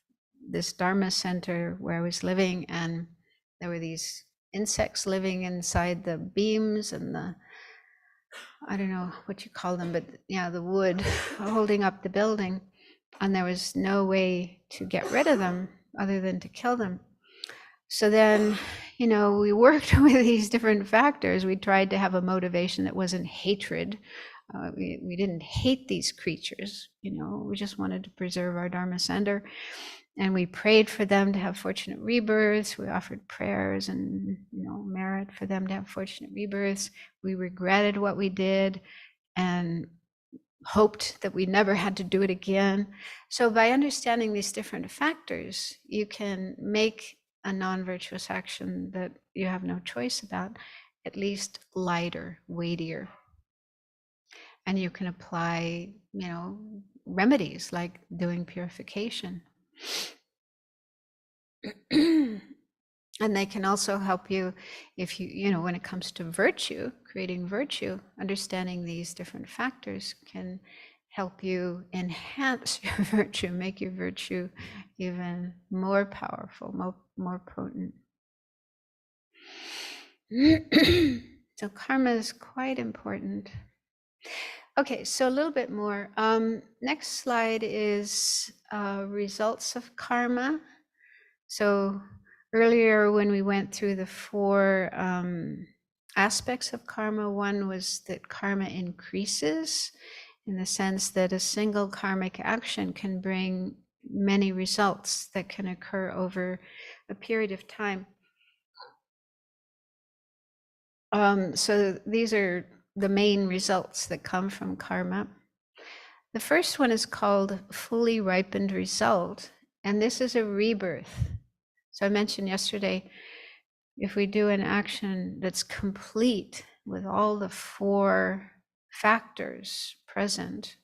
this Dharma center where I was living, and there were these insects living inside the beams and the, I don't know what you call them, but yeah, the wood holding up the building. And there was no way to get rid of them other than to kill them. So then, we worked with these different factors. We tried to have a motivation that wasn't hatred. We didn't hate these creatures, we just wanted to preserve our Dharma center. And we prayed for them to have fortunate rebirths. We offered prayers and, merit for them to have fortunate rebirths. We regretted what we did and hoped that we never had to do it again. So by understanding these different factors, you can make a non-virtuous action that you have no choice about at least lighter, weightier. And you can apply, remedies like doing purification. And they can also help you if when it comes to virtue, creating virtue, understanding these different factors can help you enhance your virtue, make your virtue even more powerful, more potent. So karma is quite important. Okay, so a little bit more. Next slide is results of karma. So earlier when we went through the 4 aspects of karma, one was that karma increases in the sense that a single karmic action can bring many results that can occur over a period of time. So these are the main results that come from karma. The first one is called fully ripened result, and this is a rebirth. So I mentioned yesterday, if we do an action that's complete with all the 4 factors present,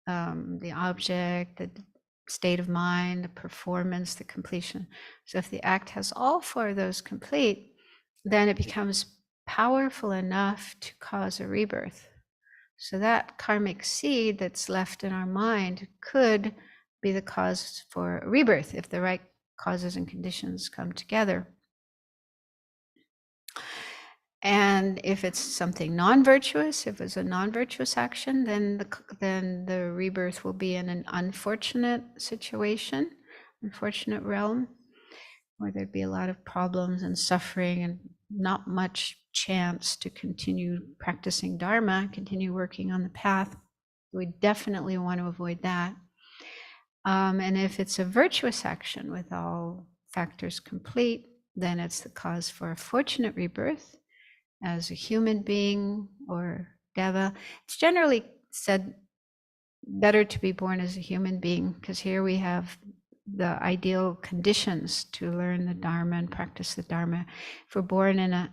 the object, the state of mind, the performance, the completion. So if the act has all 4 of those complete, then it becomes powerful enough to cause a rebirth. So that karmic seed that's left in our mind could be the cause for a rebirth if the right causes and conditions come together. And if it's something non-virtuous, if it's a non-virtuous action, then the rebirth will be in an unfortunate situation, unfortunate realm, where there'd be a lot of problems and suffering and not much chance to continue practicing Dharma, continue working on the path. We definitely want to avoid that. And if it's a virtuous action with all factors complete, then it's the cause for a fortunate rebirth as a human being or deva. It's generally said better to be born as a human being, because here we have the ideal conditions to learn the Dharma and practice the Dharma. If we're born in a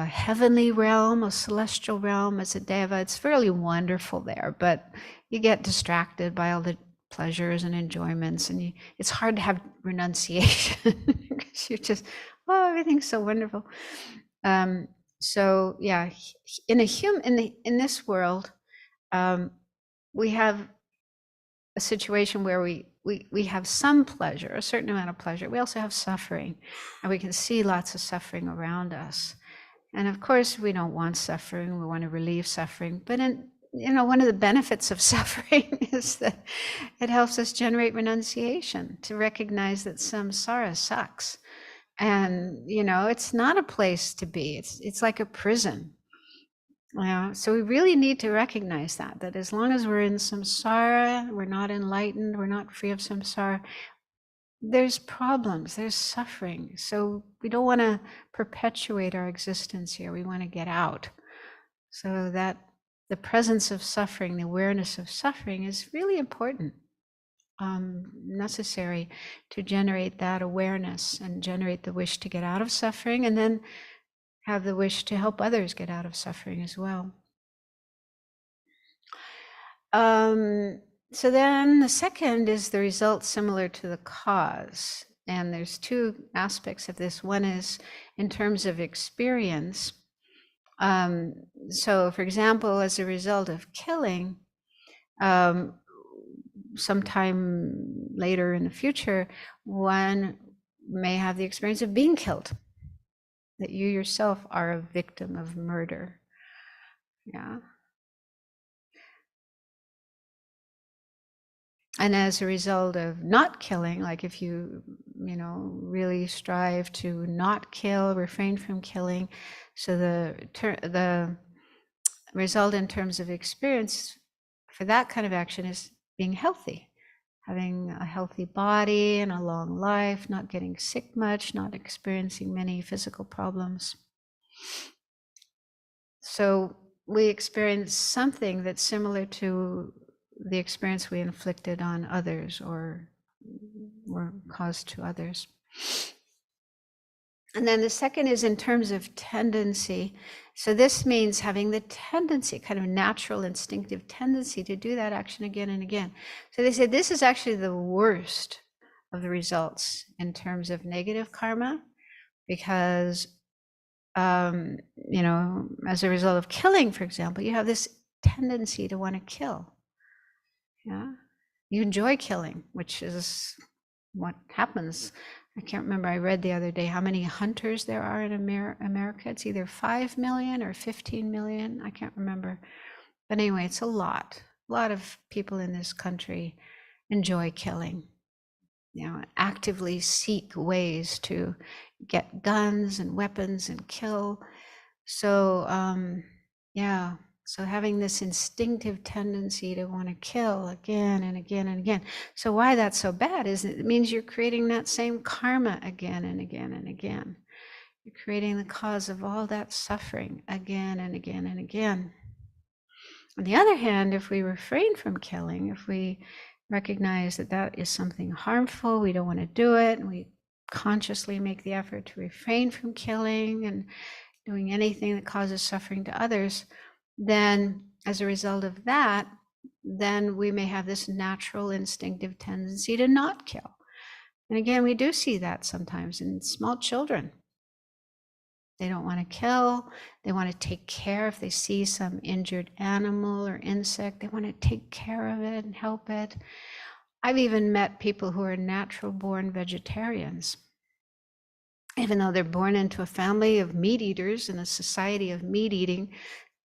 heavenly realm, a celestial realm as a deva, it's fairly wonderful there, but you get distracted by all the pleasures and enjoyments, and it's hard to have renunciation because you're just, everything's so wonderful. So yeah, in this world, we have a situation where we have some pleasure, a certain amount of pleasure. We also have suffering, and we can see lots of suffering around us. And of course, we don't want suffering. We want to relieve suffering. But one of the benefits of suffering is that it helps us generate renunciation, to recognize that samsara sucks. And, it's not a place to be. It's like a prison. So we really need to recognize that as long as we're in samsara, we're not enlightened, we're not free of samsara, there's problems, there's suffering. So we don't want to perpetuate our existence here. We want to get out. So that the presence of suffering, the awareness of suffering is really important, necessary to generate that awareness and generate the wish to get out of suffering, and then have the wish to help others get out of suffering as well. So then the second is the result similar to the cause. And there's 2 aspects of this. One is in terms of experience. So for example, as a result of killing, sometime later in the future, one may have the experience of being killed. that you yourself are a victim of murder. Yeah. And as a result of not killing, like if you really strive to not kill, refrain from killing, so the result in terms of experience for that kind of action is being healthy, having a healthy body and a long life, not getting sick much, not experiencing many physical problems. So we experience something that's similar to the experience we inflicted on others or caused to others. And then the second is in terms of tendency. So this means having the tendency, kind of natural instinctive tendency to do that action again and again. So they said this is actually the worst of the results in terms of negative karma, because as a result of killing, for example, you have this tendency to want to kill. Yeah, you enjoy killing, which is what happens. I can't remember. I read the other day how many hunters there are in America. It's either 5 million or 15 million. I can't remember. But anyway, it's a lot. A lot of people in this country enjoy killing. Actively seek ways to get guns and weapons and kill. So, so having this instinctive tendency to want to kill again and again and again. So why that's so bad is it means you're creating that same karma again and again and again. You're creating the cause of all that suffering again and again and again. On the other hand, if we refrain from killing, if we recognize that that is something harmful, we don't want to do it, and we consciously make the effort to refrain from killing and doing anything that causes suffering to others, then as a result of that, then we may have this natural instinctive tendency to not kill. And again, we do see that sometimes in small children. They don't want to kill. They want to take care. If they see some injured animal or insect, they want to take care of it and help it. I've even met people who are natural-born vegetarians. Even though they're born into a family of meat eaters and a society of meat eating,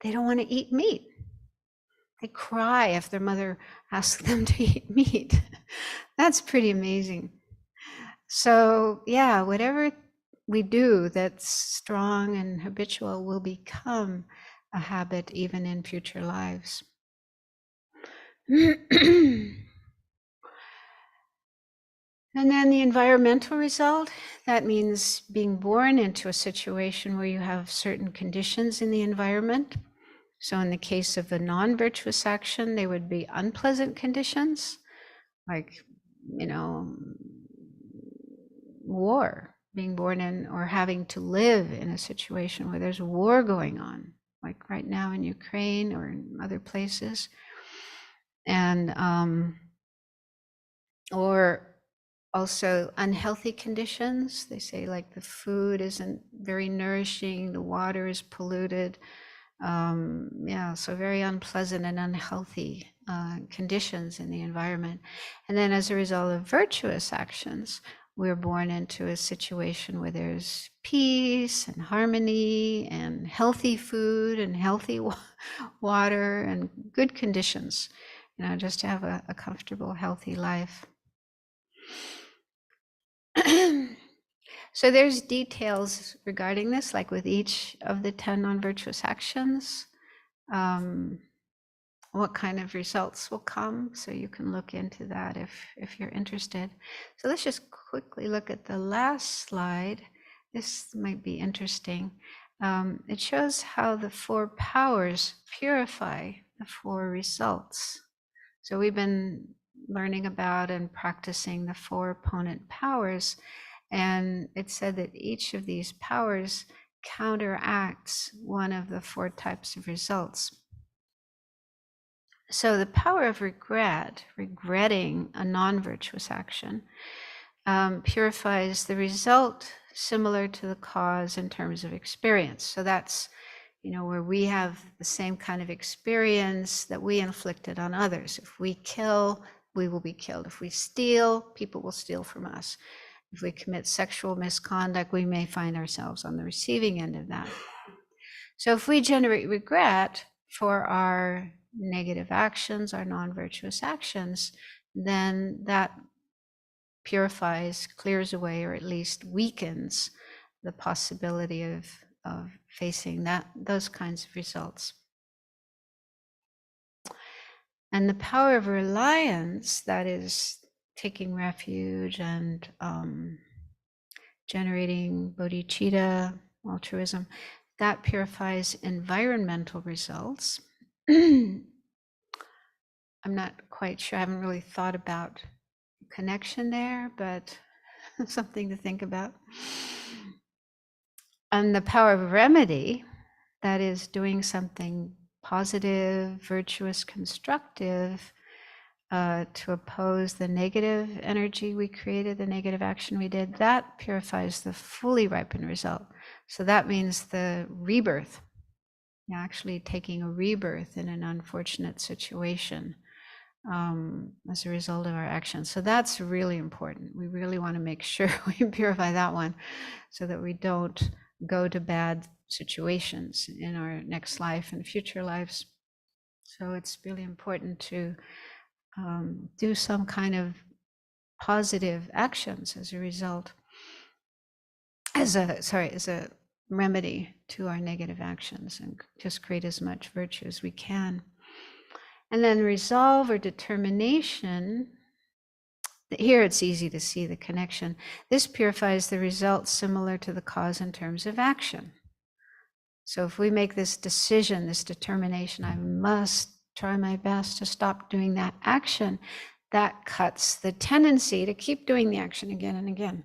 they don't want to eat meat. They cry if their mother asks them to eat meat. That's pretty amazing. So yeah, whatever we do that's strong and habitual will become a habit even in future lives. And then the environmental result, that means being born into a situation where you have certain conditions in the environment. So in the case of the non-virtuous action, they would be unpleasant conditions, like, war, being born in or having to live in a situation where there's war going on, like right now in Ukraine or in other places. And, or also unhealthy conditions. They say like the food isn't very nourishing, the water is polluted. So very unpleasant and unhealthy conditions in the environment. And then as a result of virtuous actions, we're born into a situation where there's peace and harmony and healthy food and healthy water and good conditions, just to have a comfortable, healthy life. So there's details regarding this, like with each of the 10 non-virtuous actions, what kind of results will come. So you can look into that if you're interested. So let's just quickly look at the last slide. This might be interesting. It shows how the 4 powers purify the 4 results. So we've been learning about and practicing the 4 opponent powers. And it said that each of these powers counteracts one of the 4 types of results. So the power of regret, regretting a non-virtuous action, purifies the result similar to the cause in terms of experience. So that's, where we have the same kind of experience that we inflicted on others. If we kill, we will be killed. If we steal, people will steal from us. If we commit sexual misconduct, we may find ourselves on the receiving end of that. So if we generate regret for our negative actions, our non-virtuous actions, then that purifies, clears away, or at least weakens the possibility of facing those kinds of results. And the power of reliance, that is taking refuge and generating bodhicitta, altruism, that purifies environmental results. I'm not quite sure, I haven't really thought about connection there, but something to think about. And the power of remedy, that is doing something positive, virtuous, constructive, to oppose the negative energy we created, the negative action we did, that purifies the fully ripened result. So that means the rebirth, actually taking a rebirth in an unfortunate situation as a result of our actions. So that's really important. We really want to make sure we purify that one so that we don't go to bad situations in our next life and future lives. So it's really important to do some kind of positive actions as a result, as a remedy to our negative actions, and just create as much virtue as we can. And then resolve or determination, here it's easy to see the connection. This purifies the results similar to the cause in terms of action. So if we make this decision, this determination, I must try my best to stop doing that action, that cuts the tendency to keep doing the action again and again,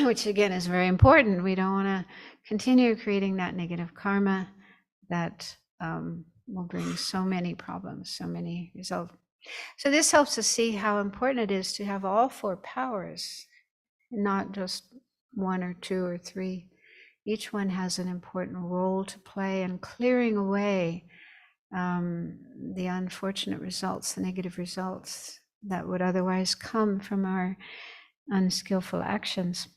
which again is very important. We don't want to continue creating that negative karma that will bring so many problems, so many results. So this helps us see how important it is to have all four powers, not just one or two or three. Each one has an important role to play in clearing away the unfortunate results, the negative results that would otherwise come from our unskillful actions.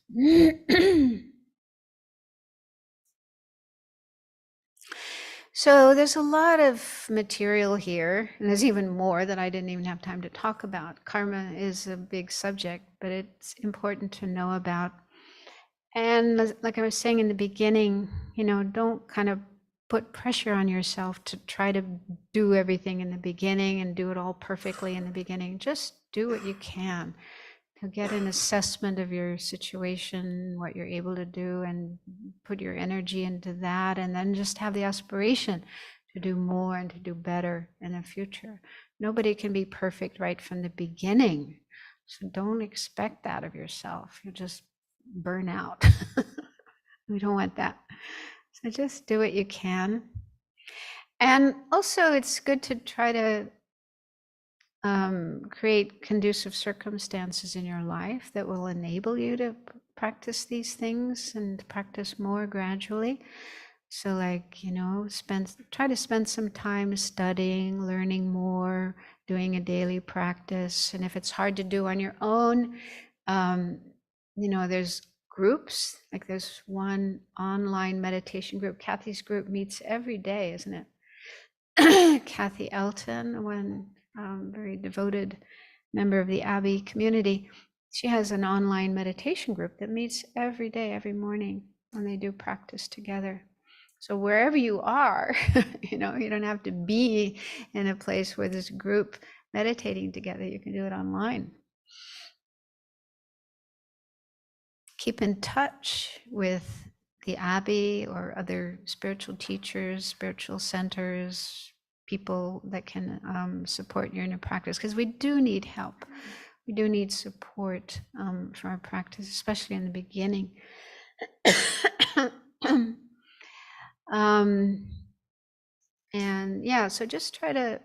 So there's a lot of material here, and there's even more that I didn't even have time to talk about. Karma is a big subject, but it's important to know about. And like I was saying in the beginning, don't kind of put pressure on yourself to try to do everything in the beginning and do it all perfectly in the beginning. Just do what you can to get an assessment of your situation, what you're able to do, and put your energy into that, and then just have the aspiration to do more and to do better in the future. Nobody can be perfect right from the beginning, so don't expect that of yourself. You'll just burn out. We don't want that. So just do what you can. And also it's good to try to create conducive circumstances in your life that will enable you to practice these things and practice more gradually. So like, try to spend some time studying, learning more, doing a daily practice. And if it's hard to do on your own, there's groups, like there's one online meditation group. Kathy's group meets every day, isn't it? Kathy Elton, one very devoted member of the Abbey community, she has an online meditation group that meets every day, every morning, and they do practice together. So wherever you are, you don't have to be in a place where there's a group meditating together. You can do it online. Keep in touch with the Abbey or other spiritual teachers, spiritual centers, people that can support your inner practice, because we do need help. We do need support for our practice, especially in the beginning. And yeah, so just try to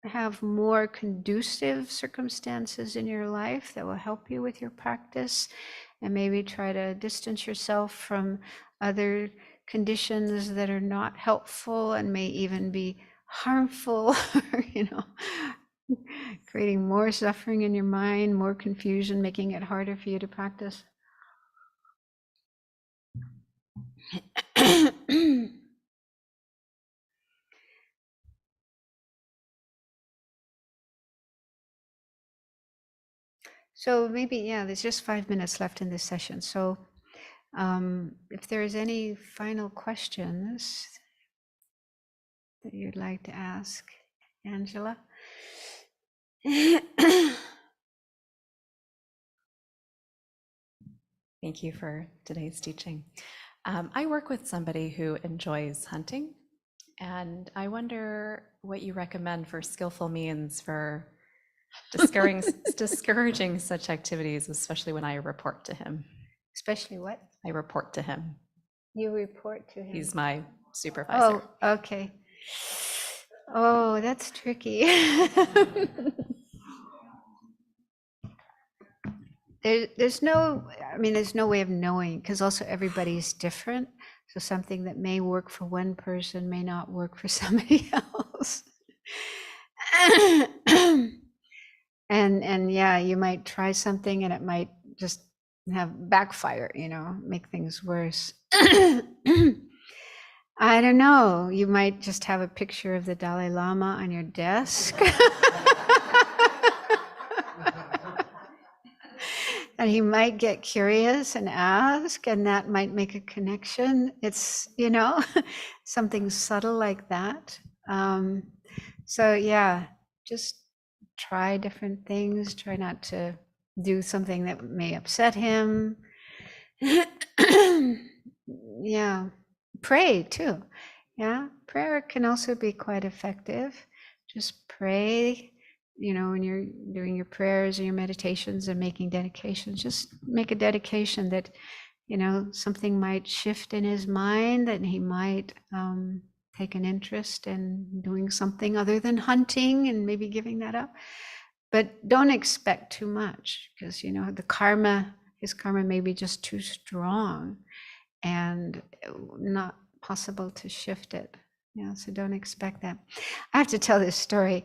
have more conducive circumstances in your life that will help you with your practice, and maybe try to distance yourself from other conditions that are not helpful and may even be harmful, Creating more suffering in your mind, more confusion, making it harder for you to practice. So maybe, yeah, there's just 5 minutes left in this session. So if there's any final questions that you'd like to ask, Angela? Thank you for today's teaching. I work with somebody who enjoys hunting, and I wonder what you recommend for skillful means for discouraging such activities, especially when I report to him. Especially what? I report to him. You report to him. He's my supervisor. Oh, okay. Oh, that's tricky. There's no way of knowing, because also everybody's different. So something that may work for one person may not work for somebody else. And yeah, you might try something and it might just have backfire, make things worse. I don't know. You might just have a picture of the Dalai Lama on your desk. And he might get curious and ask, and that might make a connection. It's, something subtle like that. So yeah, just try different things. Try not to do something that may upset him. Yeah, pray too. Yeah, prayer can also be quite effective. Just pray. When you're doing your prayers and your meditations and making dedications, just make a dedication that, something might shift in his mind, that he might take an interest in doing something other than hunting and maybe giving that up. But don't expect too much, because, his karma may be just too strong and not possible to shift it. So don't expect that. I have to tell this story.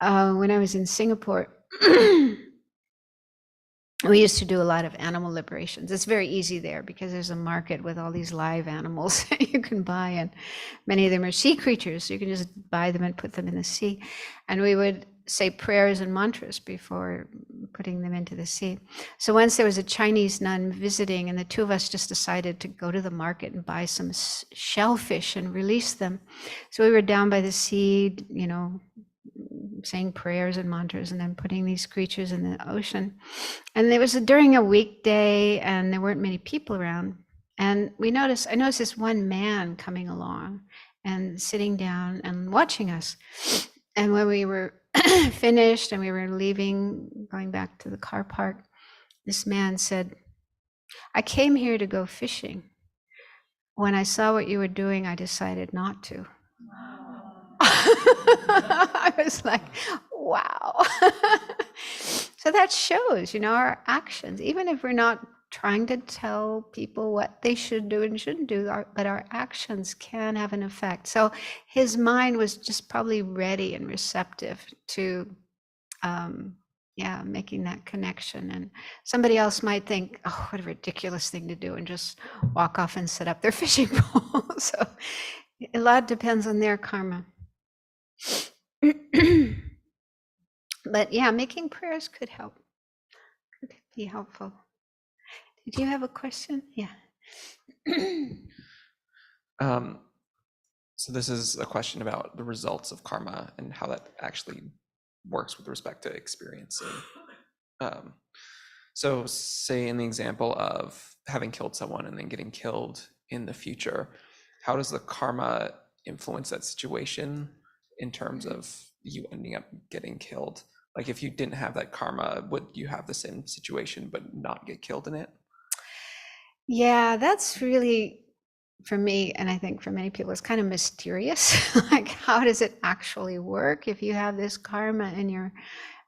When I was in Singapore, we used to do a lot of animal liberations. It's very easy there because there's a market with all these live animals you can buy, and many of them are sea creatures. So you can just buy them and put them in the sea. And we would say prayers and mantras before putting them into the sea. So once there was a Chinese nun visiting, and the two of us just decided to go to the market and buy some shellfish and release them. So we were down by the sea, saying prayers and mantras and then putting these creatures in the ocean. And it was during a weekday and there weren't many people around. And I noticed this one man coming along and sitting down and watching us. And when we were finished and we were leaving, going back to the car park, this man said, "I came here to go fishing. When I saw what you were doing, I decided not to." I was like, wow. So that shows, our actions, even if we're not trying to tell people what they should do and shouldn't do, but our actions can have an effect. So his mind was just probably ready and receptive to, making that connection. And somebody else might think, oh, what a ridiculous thing to do, and just walk off and set up their fishing pole. So a lot depends on their karma. But yeah, making prayers could help. Could be helpful. Did you have a question? Yeah. So this is a question about the results of karma and how that actually works with respect to experiencing. So say in the example of having killed someone and then getting killed in the future, how does the karma influence that situation in terms of you ending up getting killed? Like if you didn't have that karma, would you have the same situation but not get killed in it? Yeah, that's really, for me, and I think for many people, it's kind of mysterious. Like, how does it actually work if you have this karma in your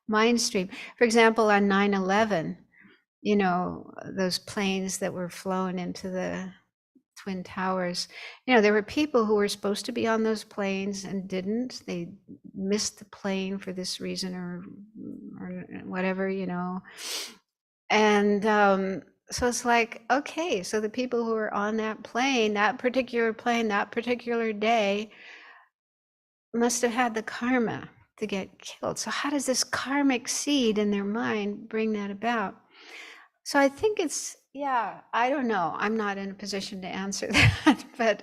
mind stream? For example, on 9/11, those planes that were flown into the Twin Towers. You know, there were people who were supposed to be on those planes and didn't. They missed the plane for this reason or whatever, you know. And so it's like, okay, so the people who were on that plane, that particular day, must have had the karma to get killed. So how does this karmic seed in their mind bring that about? So I think it's, yeah, I don't know. I'm not in a position to answer that, but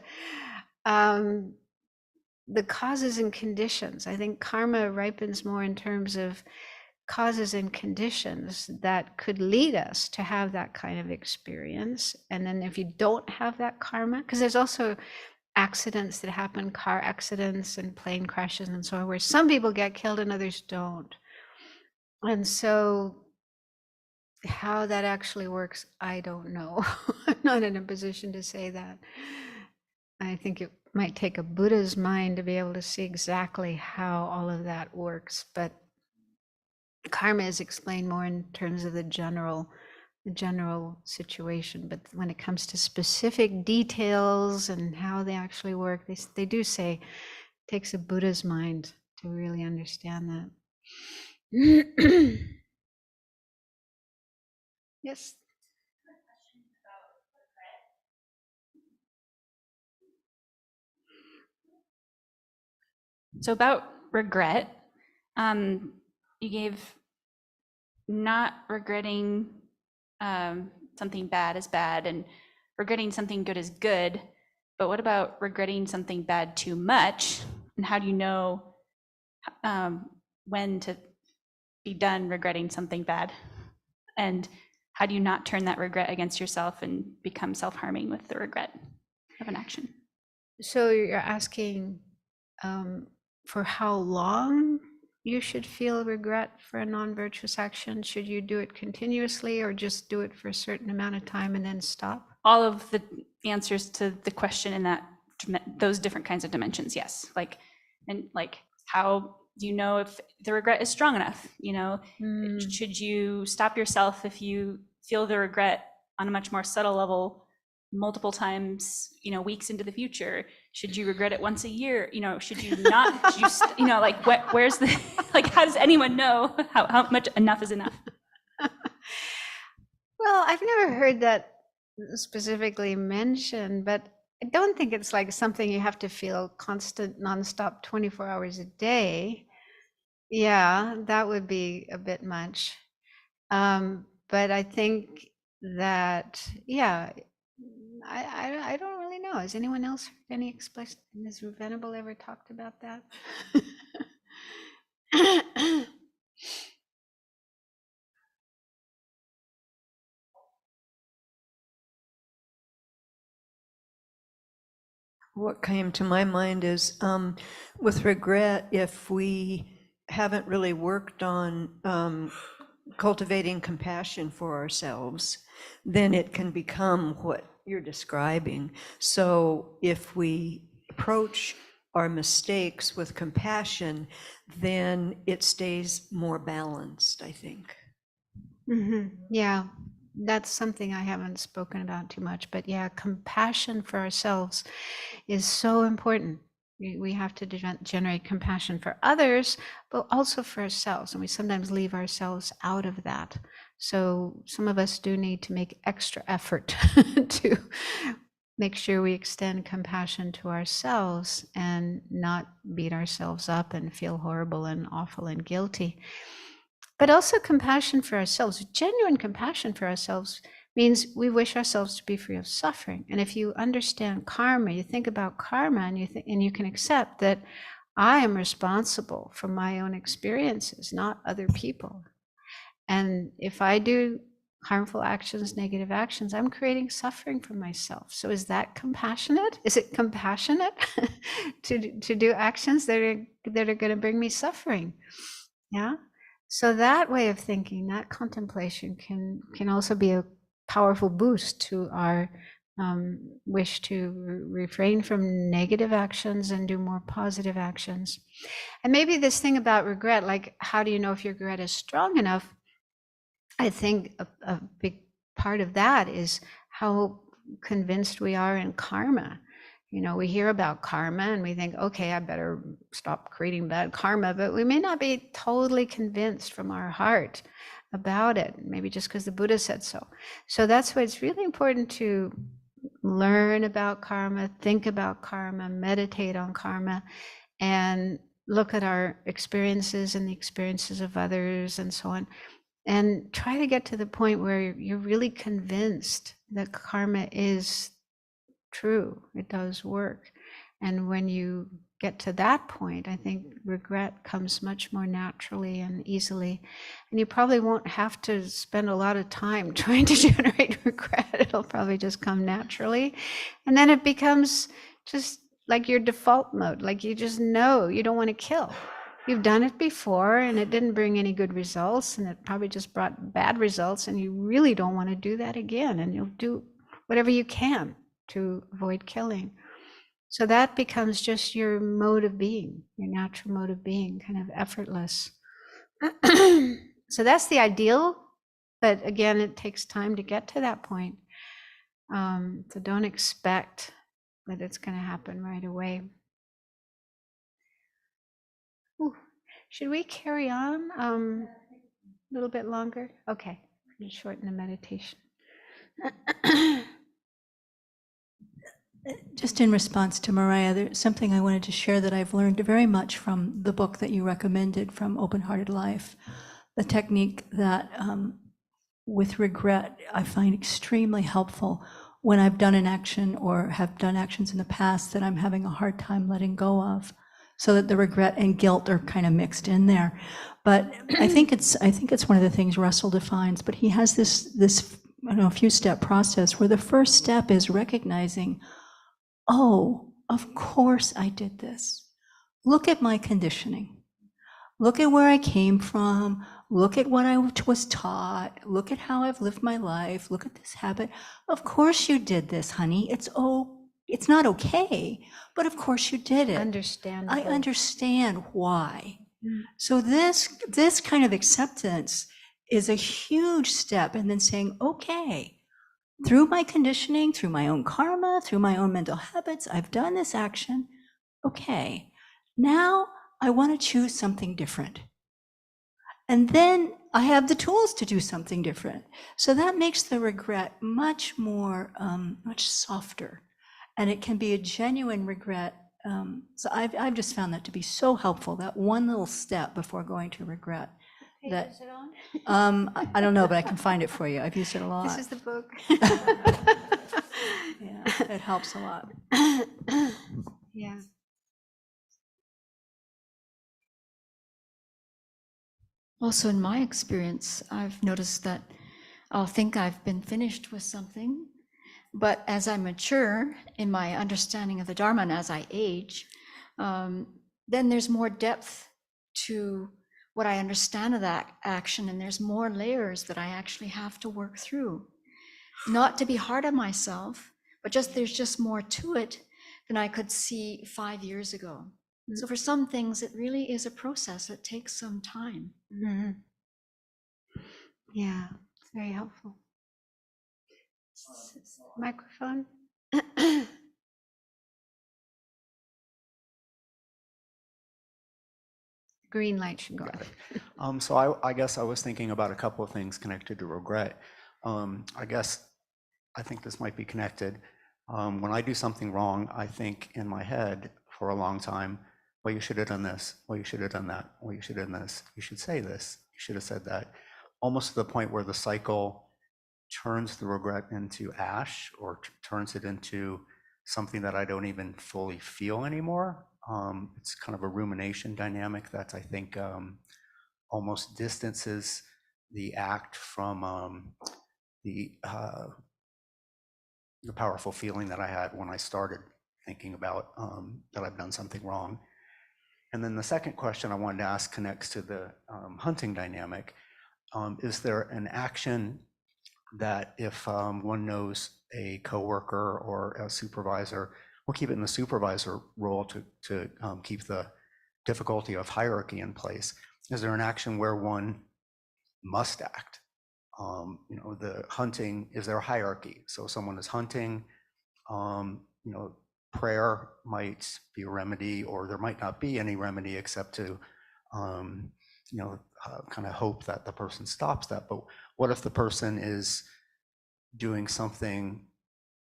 the causes and conditions, I think karma ripens more in terms of causes and conditions that could lead us to have that kind of experience. And then if you don't have that karma, because there's also accidents that happen, car accidents and plane crashes and so on, where some people get killed and others don't. And so how that actually works, I don't know. I'm not in a position to say that. I think it might take a Buddha's mind to be able to see exactly how all of that works. But karma is explained more in terms of the general situation. But when it comes to specific details and how they actually work, they do say it takes a Buddha's mind to really understand that. Yes. So about regret, you gave not regretting something bad as bad and regretting something good as good. But what about regretting something bad too much? And how do you know when to be done regretting something bad? And how do you not turn that regret against yourself and become self-harming with the regret of an action? So you're asking for how long you should feel regret for a non-virtuous action? Should you do it continuously or just do it for a certain amount of time and then stop? All of the answers to the question in those different kinds of dimensions, yes. Like, and like, how do you know if the regret is strong enough? You know, should you stop yourself if you feel the regret on a much more subtle level multiple times, you know, weeks into the future? Should you regret it once a year? You know, should you not? Should you, you know, like, where's the, like, how does anyone know how much enough is enough? Well, I've never heard that specifically mentioned, but I don't think it's like something you have to feel constant, nonstop, 24 hours a day. Yeah, that would be a bit much. But I think that, yeah, I don't really know. Has anyone else heard any explanation? Has Venerable ever talked about that? What came to my mind is with regret, if we haven't really worked on cultivating compassion for ourselves, then it can become what you're describing. So if we approach our mistakes with compassion, then it stays more balanced, I think. Yeah, that's something I haven't spoken about too much, but yeah, compassion for ourselves is so important. We have to generate compassion for others, but also for ourselves. And we sometimes leave ourselves out of that. So some of us do need to make extra effort to make sure we extend compassion to ourselves and not beat ourselves up and feel horrible and awful and guilty. But also compassion for ourselves. Genuine compassion for ourselves means we wish ourselves to be free of suffering. And if you understand karma, you think about karma and you can accept that I am responsible for my own experiences, not other people. And if I do harmful actions, negative actions, I'm creating suffering for myself. So is that compassionate? Is it compassionate to do actions that are going to bring me suffering? Yeah. So that way of thinking, that contemplation can also be a powerful boost to our wish to refrain from negative actions and do more positive actions. And maybe this thing about regret, like how do you know if your regret is strong enough? I think a big part of that is how convinced we are in karma. You know, we hear about karma and we think, okay, I better stop creating bad karma, but we may not be totally convinced from our heart about it, maybe just because the Buddha said so. So that's why it's really important to learn about karma, think about karma, meditate on karma, and look at our experiences and the experiences of others and so on, and try to get to the point where you're really convinced that karma is true, it does work. And when you get to that point, I think regret comes much more naturally and easily. And you probably won't have to spend a lot of time trying to generate regret. It'll probably just come naturally. And then it becomes just like your default mode, like you just know you don't want to kill. You've done it before and it didn't bring any good results, and it probably just brought bad results, and you really don't want to do that again, and you'll do whatever you can to avoid killing. So that becomes just your mode of being, your natural mode of being, kind of effortless. So that's the ideal, but again, it takes time to get to that point. So don't expect that it's going to happen right away. Ooh. Should we carry on a little bit longer? Okay, we'll shorten the meditation. Just in response to Mariah, there's something I wanted to share that I've learned very much from the book that you recommended, from Open-Hearted Life. The technique that with regret I find extremely helpful when I've done an action or have done actions in the past that I'm having a hard time letting go of, so that the regret and guilt are kind of mixed in there. But I think it's one of the things Russell defines, but he has this I don't know, a few-step process where the first step is recognizing, oh, of course I did this. Look at my conditioning. Look at where I came from. Look at what I was taught. Look at how I've lived my life. Look at this habit. Of course you did this, honey. It's not okay, but of course you did it. Understandable. I understand why. So this kind of acceptance is a huge step, and then saying, okay, through my conditioning, through my own karma, through my own mental habits, I've done this action. Okay, now I want to choose something different. And then I have the tools to do something different. So that makes the regret much more, much softer. And it can be a genuine regret. So I've just found that to be so helpful, that one little step before going to regret. That, is it on? I don't know, but I can find it for you. I've used it a lot. This is the book. Yeah, it helps a lot. Yeah. Also, in my experience, I've noticed that I'll think I've been finished with something, but as I mature in my understanding of the Dharma and as I age, then there's more depth to what I understand of that action, and there's more layers that I actually have to work through. Not to be hard on myself, but there's just more to it than I could see 5 years ago. So for some things, it really is a process. It takes some time. Mm-hmm. Yeah, it's very helpful. Microphone. Green light should go on. So I guess I was thinking about a couple of things connected to regret. I think this might be connected. When I do something wrong, I think in my head for a long time, well, you should have done this. Well, you should have done that. Well, you should have done this. You should say this. You should have said that. Almost to the point where the cycle turns the regret into ash, or turns it into something that I don't even fully feel anymore. It's kind of a rumination dynamic that I think almost distances the act from the powerful feeling that I had when I started thinking about that I've done something wrong. And then the second question I wanted to ask connects to the hunting dynamic. Is there an action that if one knows a coworker or a supervisor, we'll keep it in the supervisor role to keep the difficulty of hierarchy in place. Is there an action where one must act? You know, the hunting, is there a hierarchy? So someone is hunting, you know, prayer might be a remedy, or there might not be any remedy except to, you know, kind of hope that the person stops that. But what if the person is doing something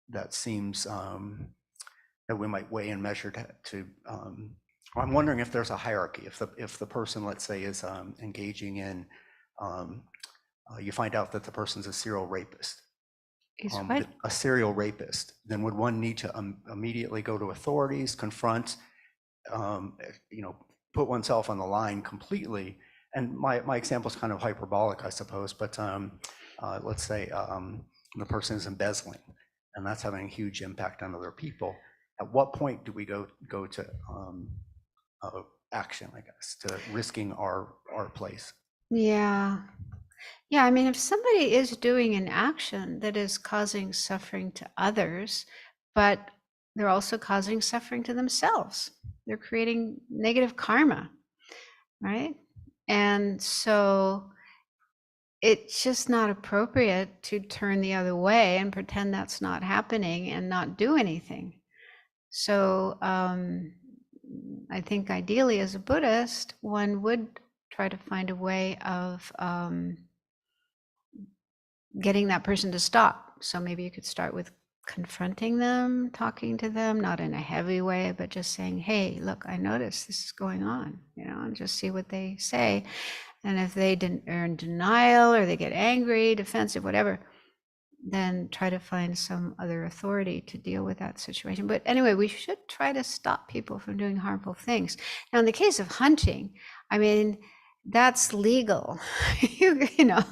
that seems that we might weigh and measure to I'm wondering if there's a hierarchy. If the person, let's say, is engaging in, you find out that the person's a serial rapist. Is what? A serial rapist, then would one need to immediately go to authorities, confront, you know, put oneself on the line completely? And my example is kind of hyperbolic, I suppose, but let's say the person is embezzling, and that's having a huge impact on other people. At what point do we go to action, I guess, to risking our place? Yeah. Yeah, I mean, if somebody is doing an action that is causing suffering to others, but they're also causing suffering to themselves, they're creating negative karma, right? And so it's just not appropriate to turn the other way and pretend that's not happening and not do anything. So I think ideally, as a Buddhist, one would try to find a way of getting that person to stop. So maybe you could start with confronting them, talking to them, not in a heavy way, but just saying, hey, look, I noticed this is going on, you know, and just see what they say. And if they are in denial, or they get angry, defensive, whatever, then try to find some other authority to deal with that situation. But anyway, we should try to stop people from doing harmful things. Now, in the case of hunting, I mean, that's legal. You know,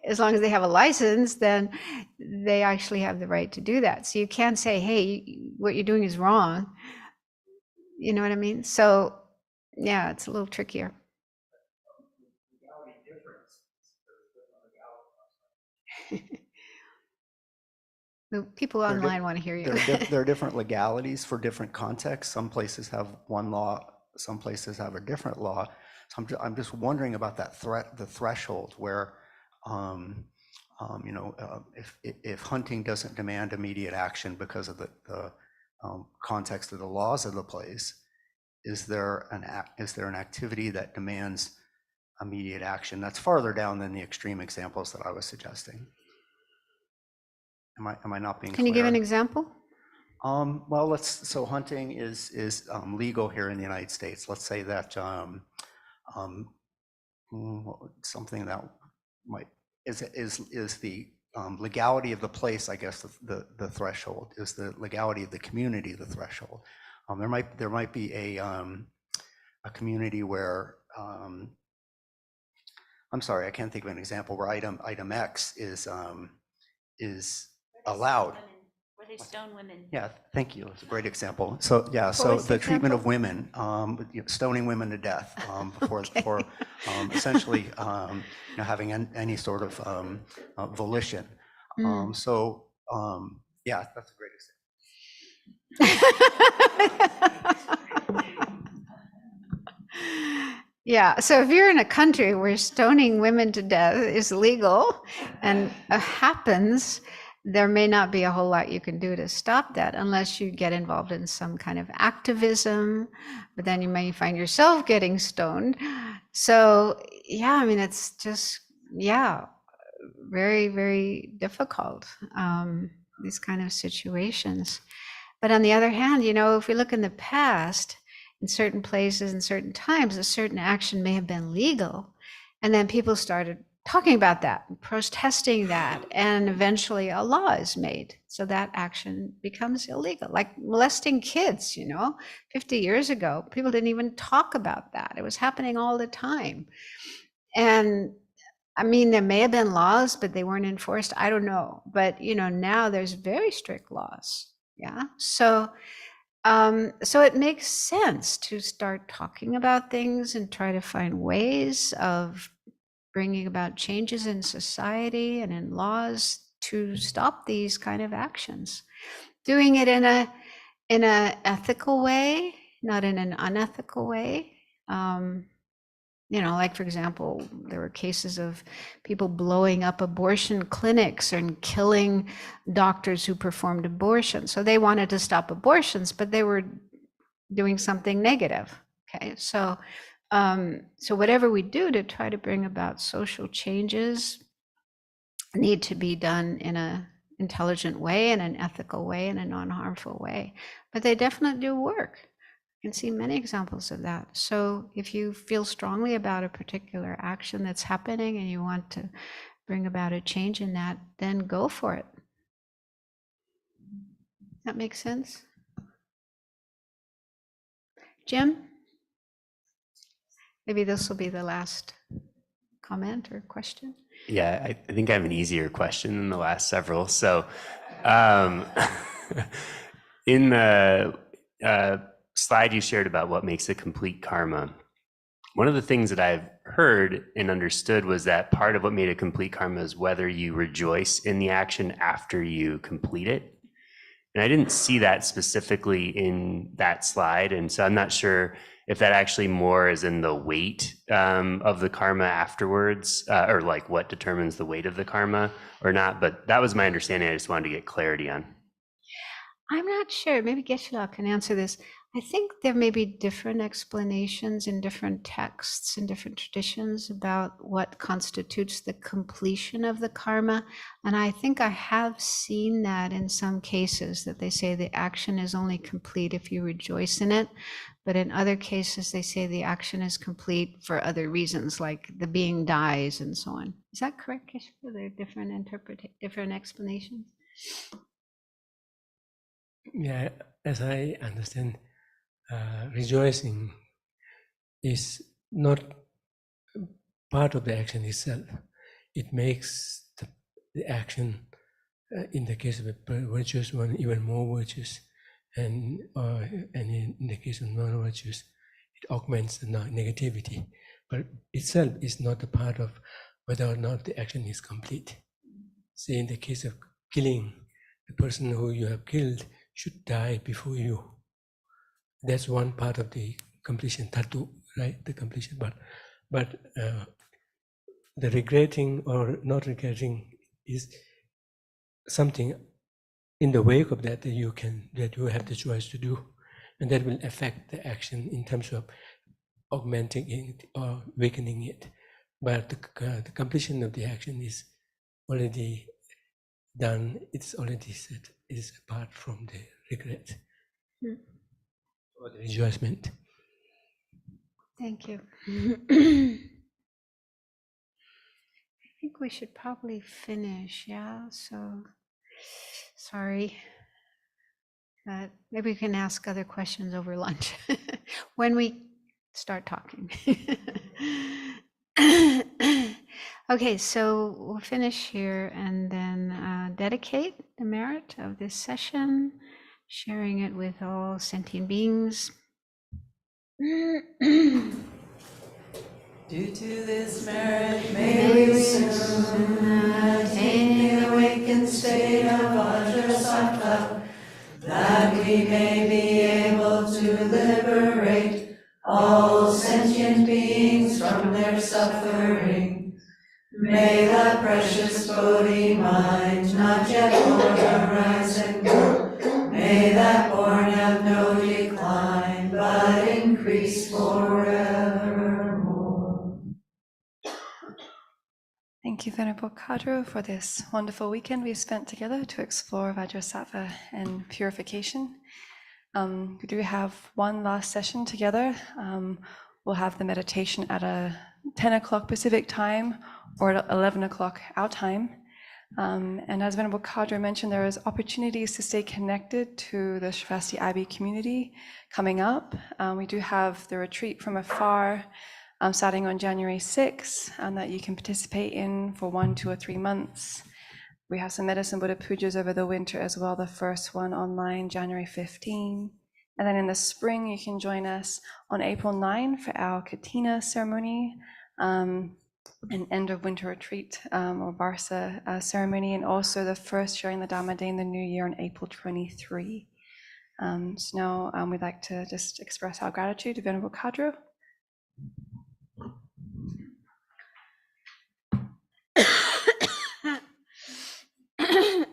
as long as they have a license, then they actually have the right to do that. So you can't say, hey, what you're doing is wrong. You know what I mean? So yeah, it's a little trickier. The people online want to hear you. There are different legalities for different contexts. Some places have one law, some places have a different law. So I'm just wondering about that the threshold where, you know, if hunting doesn't demand immediate action because of the context of the laws of the place, is there an activity that demands immediate action that's farther down than the extreme examples that I was suggesting? Am I not being clear? Can you give an example? Well, so hunting is legal here in the United States. Let's say that something that might is the legality of the place, I guess, the threshold. Is the legality of the community the threshold? There might be a community where I'm sorry, I can't think of an example where item X is allowed. Where they stone women. Yeah, thank you. It's a great example. So yeah, so the treatment of women, you know, stoning women to death before essentially you know, having any sort of volition. So yeah, that's a great example. Yeah, so if you're in a country where stoning women to death is legal and happens, there may not be a whole lot you can do to stop that unless you get involved in some kind of activism, but then you may find yourself getting stoned. So yeah, I mean, it's just, yeah, very, very difficult, these kind of situations. But on the other hand, you know, if we look in the past, in certain places and certain times, a certain action may have been legal, and then people started talking about that, protesting that, and eventually a law is made. So that action becomes illegal, like molesting kids, you know, 50 years ago, people didn't even talk about that. It was happening all the time. And I mean, there may have been laws, but they weren't enforced. I don't know. But, you know, now there's very strict laws. Yeah. So it makes sense to start talking about things and try to find ways of bringing about changes in society and in laws to stop these kind of actions. Doing it in a ethical way, not in an unethical way. You know, like for example, there were cases of people blowing up abortion clinics and killing doctors who performed abortions. So they wanted to stop abortions, but they were doing something negative. Okay, so so whatever we do to try to bring about social changes need to be done in a intelligent way, in an ethical way, in a non-harmful way. But they definitely do work. I can see many examples of that. So if you feel strongly about a particular action that's happening and you want to bring about a change in that, then go for it. That makes sense? Jim? Maybe this will be the last comment or question. Yeah, I think I have an easier question than the last several. So in the slide you shared about what makes a complete karma, one of the things that I've heard and understood was that part of what made a complete karma is whether you rejoice in the action after you complete it. And I didn't see that specifically in that slide. And so I'm not sure if that actually more is in the weight of the karma afterwards, or like what determines the weight of the karma or not. But that was my understanding. I just wanted to get clarity on. I'm not sure. Maybe Geshe-la can answer this. I think there may be different explanations in different texts and different traditions about what constitutes the completion of the karma. And I think I have seen that in some cases, that they say the action is only complete if you rejoice in it. But in other cases, they say the action is complete for other reasons, like the being dies and so on. Is that correct, Geshe-la? There are different explanations? Yeah, as I understand, rejoicing is not part of the action itself. It makes the action, in the case of a virtuous one, even more virtuous, and in the case of non-virtuous, it augments the negativity. But itself is not a part of whether or not the action is complete. Say in the case of killing, the person who you have killed should die before you. That's one part of the completion, tatu, right? The completion. But the regretting or not regretting is something in the wake of that you have the choice to do, and that will affect the action in terms of augmenting it or weakening it. But the completion of the action is already done. It's already set. It is apart from the regret. Or the rejoicement. Thank you. I think we should probably finish, yeah? So, sorry. Maybe we can ask other questions over lunch when we start talking. Okay, so we'll finish here and then dedicate the merit of this session, sharing it with all sentient beings. Due to this merit, may we soon attain the awakened state of Vajrasattva, that we may be able to liberate all sentient beings from their suffering. May the precious Bodhi mind not yet born arise and grow. May that born have no decline, but increase forevermore. Thank you, Venerable Khadro, for this wonderful weekend we spent together to explore Vajrasattva and purification. We do have one last session together. We'll have the meditation at 10 o'clock Pacific time or at 11 o'clock our time. And as Venerable Khadro mentioned, there is opportunities to stay connected to the Sravasti Abbey community coming up. We do have the retreat from afar starting on January 6th, and that you can participate in for 1, 2, or 3 months. We have some Medicine Buddha pujas over the winter as well, the first one online, January 15. And then in the spring, you can join us on April 9 for our Katina ceremony, an end of winter retreat or Barsa ceremony, and also the first sharing the Dharma Day in the new year on April 23. So now we'd like to just express our gratitude to Venerable Khadro. Thank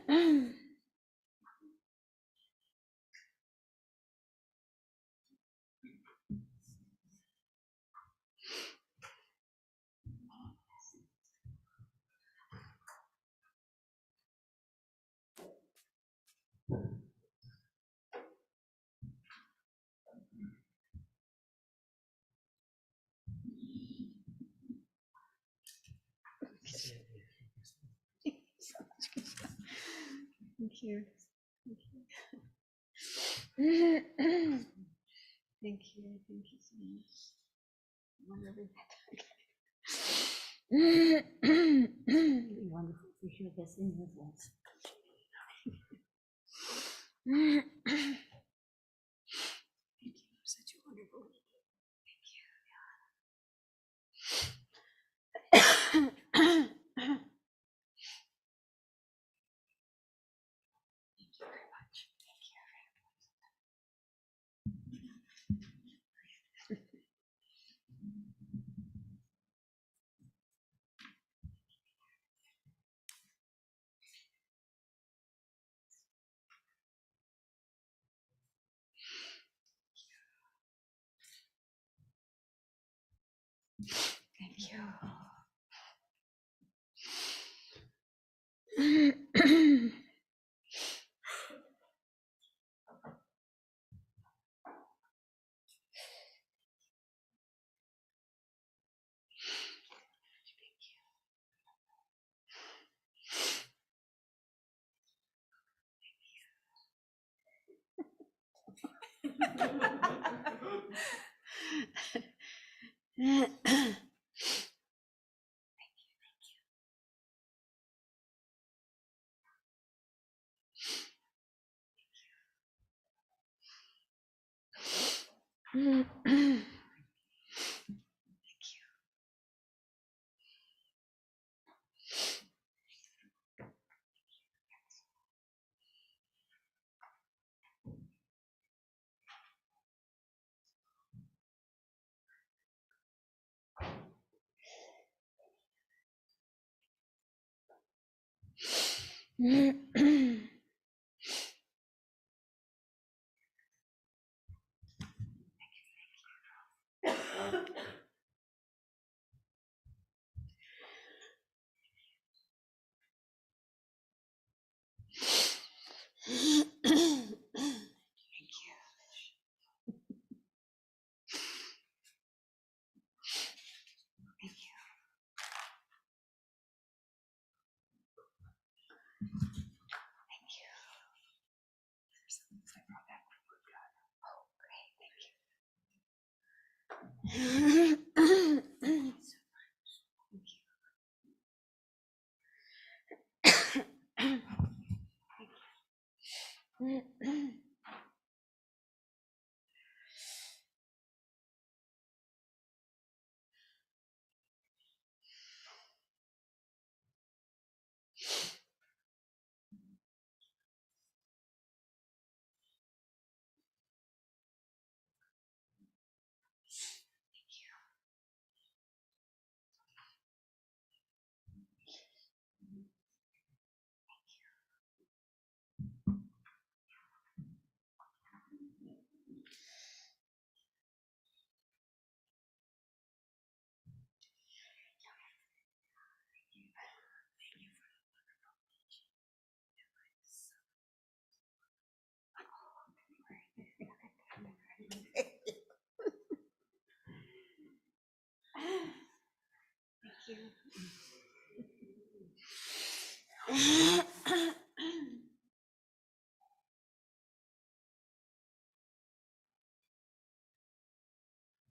you. Thank you. Thank you. Thank you so much. Wonderful to hear this in your voice. Thank you. Such a wonderful. Thank you. Thank you. Thank you.